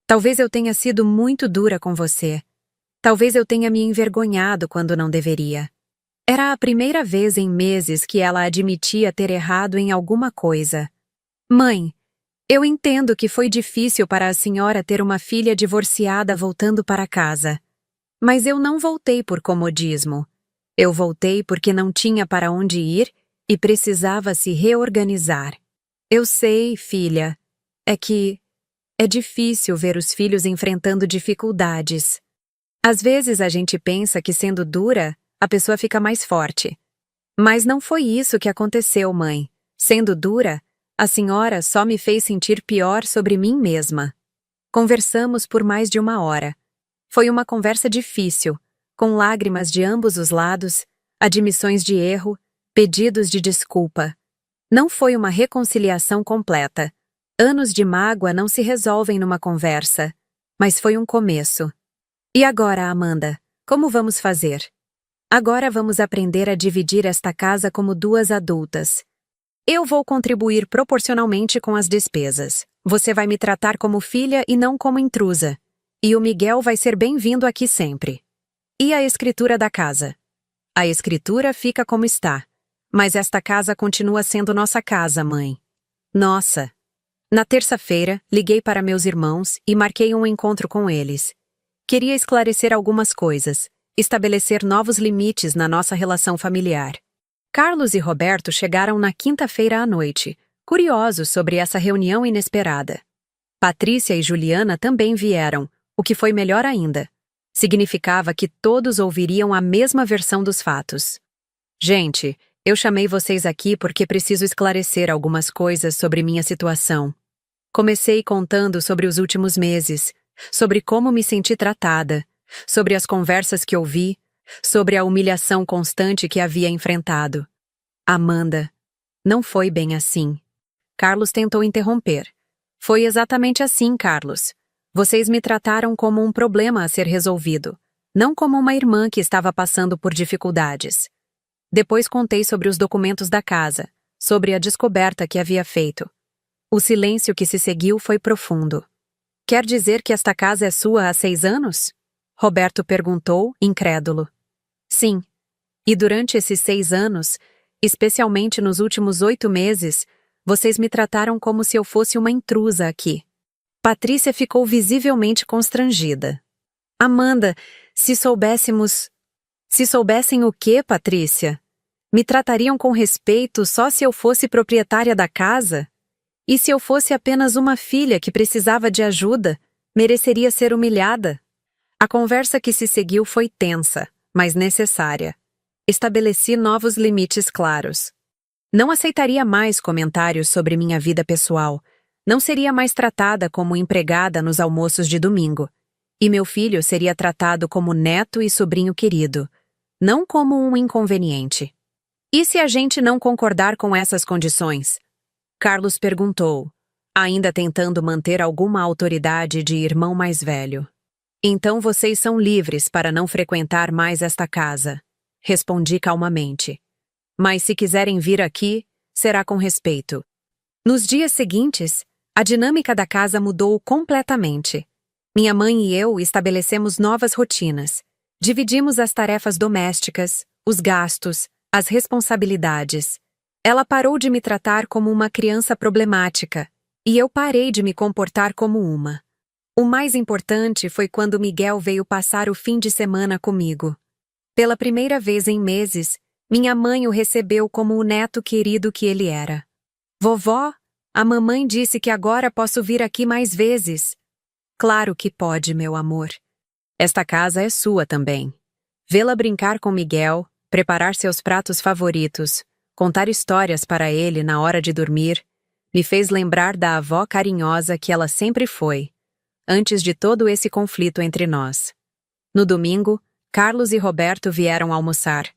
Talvez eu tenha sido muito dura com você. Talvez eu tenha me envergonhado quando não deveria. Era a primeira vez em meses que ela admitia ter errado em alguma coisa. Mãe, eu entendo que foi difícil para a senhora ter uma filha divorciada voltando para casa. Mas eu não voltei por comodismo. Eu voltei porque não tinha para onde ir e precisava se reorganizar. Eu sei, filha, é que é difícil ver os filhos enfrentando dificuldades. Às vezes a gente pensa que sendo dura, a pessoa fica mais forte. Mas não foi isso que aconteceu, mãe. Sendo dura, a senhora só me fez sentir pior sobre mim mesma. Conversamos por mais de 1 hora. Foi uma conversa difícil, com lágrimas de ambos os lados, admissões de erro, pedidos de desculpa. Não foi uma reconciliação completa. Anos de mágoa não se resolvem numa conversa, mas foi um começo. E agora, Amanda, como vamos fazer? Agora vamos aprender a dividir esta casa como 2 adultas. Eu vou contribuir proporcionalmente com as despesas. Você vai me tratar como filha e não como intrusa. E o Miguel vai ser bem-vindo aqui sempre. E a escritura da casa? A escritura fica como está. Mas esta casa continua sendo nossa casa, mãe. Nossa. Na terça-feira, liguei para meus irmãos e marquei um encontro com eles. Queria esclarecer algumas coisas, estabelecer novos limites na nossa relação familiar. Carlos e Roberto chegaram na quinta-feira à noite, curiosos sobre essa reunião inesperada. Patrícia e Juliana também vieram, o que foi melhor ainda. Significava que todos ouviriam a mesma versão dos fatos. Gente, eu chamei vocês aqui porque preciso esclarecer algumas coisas sobre minha situação. Comecei contando sobre os últimos meses, sobre como me senti tratada, sobre as conversas que ouvi, sobre a humilhação constante que havia enfrentado. Amanda, não foi bem assim. Carlos tentou interromper. Foi exatamente assim, Carlos. Vocês me trataram como um problema a ser resolvido, não como uma irmã que estava passando por dificuldades. Depois contei sobre os documentos da casa, sobre a descoberta que havia feito. O silêncio que se seguiu foi profundo. Quer dizer que esta casa é sua há 6 anos? Roberto perguntou, incrédulo. Sim. E durante esses 6 anos, especialmente nos últimos 8 meses, vocês me trataram como se eu fosse uma intrusa aqui. Patrícia ficou visivelmente constrangida. Amanda, se soubéssemos... Se soubessem o quê, Patrícia? Me tratariam com respeito só se eu fosse proprietária da casa? E se eu fosse apenas uma filha que precisava de ajuda, mereceria ser humilhada? A conversa que se seguiu foi tensa, mas necessária. Estabeleci novos limites claros. Não aceitaria mais comentários sobre minha vida pessoal. Não seria mais tratada como empregada nos almoços de domingo. E meu filho seria tratado como neto e sobrinho querido, não como um inconveniente. E se a gente não concordar com essas condições? Carlos perguntou, ainda tentando manter alguma autoridade de irmão mais velho. Então vocês são livres para não frequentar mais esta casa. Respondi calmamente. Mas se quiserem vir aqui, será com respeito. Nos dias seguintes, a dinâmica da casa mudou completamente. Minha mãe e eu estabelecemos novas rotinas. Dividimos as tarefas domésticas, os gastos, as responsabilidades. Ela parou de me tratar como uma criança problemática, e eu parei de me comportar como uma. O mais importante foi quando Miguel veio passar o fim de semana comigo. Pela primeira vez em meses, minha mãe o recebeu como o neto querido que ele era. Vovó, a mamãe disse que agora posso vir aqui mais vezes. Claro que pode, meu amor. Esta casa é sua também. Vê-la brincar com Miguel, preparar seus pratos favoritos, contar histórias para ele na hora de dormir, me fez lembrar da avó carinhosa que ela sempre foi, antes de todo esse conflito entre nós. No domingo, Carlos e Roberto vieram almoçar.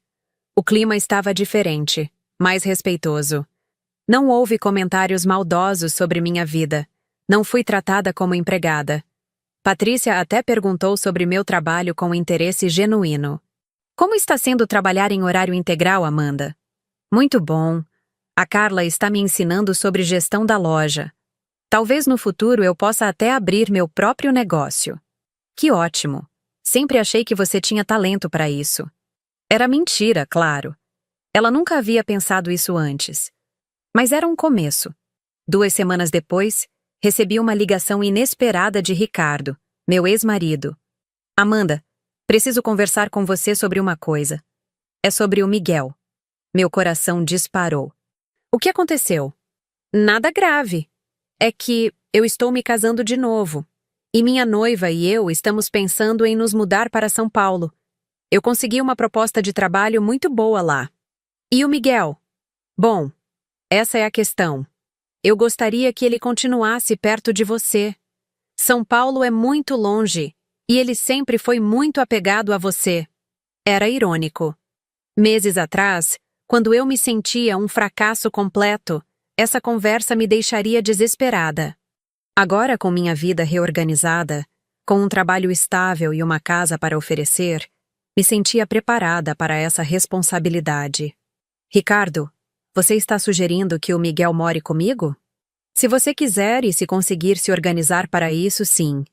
O clima estava diferente, mais respeitoso. Não houve comentários maldosos sobre minha vida. Não fui tratada como empregada. Patrícia até perguntou sobre meu trabalho com interesse genuíno. Como está sendo trabalhar em horário integral, Amanda? Muito bom. A Carla está me ensinando sobre gestão da loja. Talvez no futuro eu possa até abrir meu próprio negócio. Que ótimo. Sempre achei que você tinha talento para isso. Era mentira, claro. Ela nunca havia pensado isso antes. Mas era um começo. 2 semanas depois, recebi uma ligação inesperada de Ricardo, meu ex-marido. Amanda, Preciso conversar com você sobre uma coisa. É sobre o Miguel. Meu coração disparou. O que aconteceu? Nada grave. É que eu estou me casando de novo. E minha noiva e eu estamos pensando em nos mudar para São Paulo. Eu consegui uma proposta de trabalho muito boa lá. E o Miguel? Bom, essa é a questão. Eu gostaria que ele continuasse perto de você. São Paulo é muito longe, e ele sempre foi muito apegado a você. Era irônico. Meses atrás, quando eu me sentia um fracasso completo, essa conversa me deixaria desesperada. Agora, com minha vida reorganizada, com um trabalho estável e uma casa para oferecer, me sentia preparada para essa responsabilidade. Ricardo, você está sugerindo que o Miguel more comigo? Se você quiser e se conseguir se organizar para isso, sim.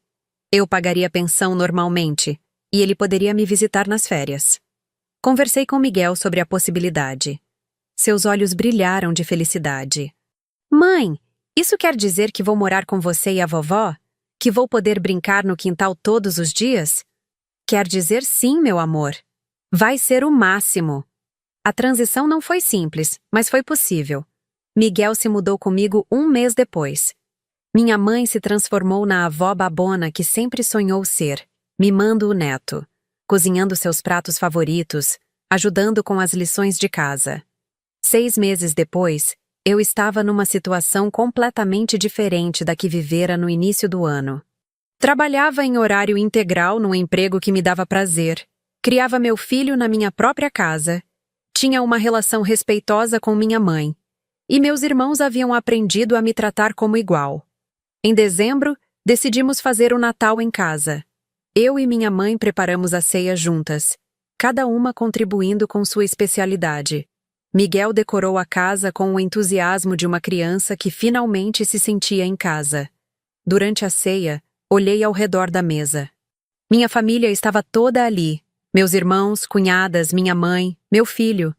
Eu pagaria pensão normalmente, e ele poderia me visitar nas férias. Conversei com Miguel sobre a possibilidade. Seus olhos brilharam de felicidade. Mãe, isso quer dizer que vou morar com você e a vovó? Que vou poder brincar no quintal todos os dias? Quer dizer sim, meu amor. Vai ser o máximo. A transição não foi simples, mas foi possível. Miguel se mudou comigo um mês depois. Minha mãe se transformou na avó babona que sempre sonhou ser, mimando o neto, cozinhando seus pratos favoritos, ajudando com as lições de casa. 6 meses depois, eu estava numa situação completamente diferente da que vivera no início do ano. Trabalhava em horário integral num emprego que me dava prazer, criava meu filho na minha própria casa, tinha uma relação respeitosa com minha mãe, e meus irmãos haviam aprendido a me tratar como igual. Em dezembro, decidimos fazer o Natal em casa. Eu e minha mãe preparamos a ceia juntas, cada uma contribuindo com sua especialidade. Miguel decorou a casa com o entusiasmo de uma criança que finalmente se sentia em casa. Durante a ceia, olhei ao redor da mesa. Minha família estava toda ali, meus irmãos, cunhadas, minha mãe, meu filho.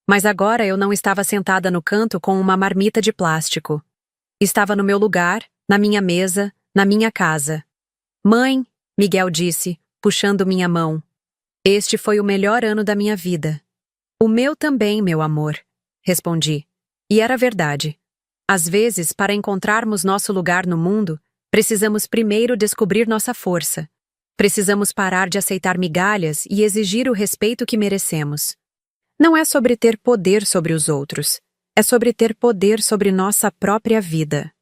Mas agora eu não estava sentada no canto com uma marmita de plástico. Estava no meu lugar, na minha mesa, na minha casa. Mãe, Miguel disse, puxando minha mão. Este foi o melhor ano da minha vida. O meu também, meu amor, respondi. E era verdade. Às vezes, para encontrarmos nosso lugar no mundo, precisamos primeiro descobrir nossa força. Precisamos parar de aceitar migalhas e exigir o respeito que merecemos. Não é sobre ter poder sobre os outros. É sobre ter poder sobre nossa própria vida.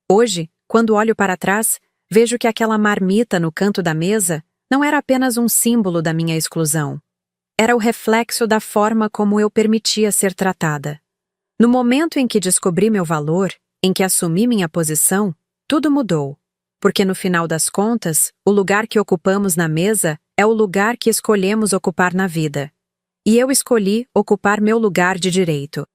Hoje, quando olho para trás, vejo que aquela marmita no canto da mesa não era apenas um símbolo da minha exclusão. Era o reflexo da forma como eu permitia ser tratada. No momento em que descobri meu valor, em que assumi minha posição, tudo mudou. Porque no final das contas, o lugar que ocupamos na mesa é o lugar que escolhemos ocupar na vida. E eu escolhi ocupar meu lugar de direito.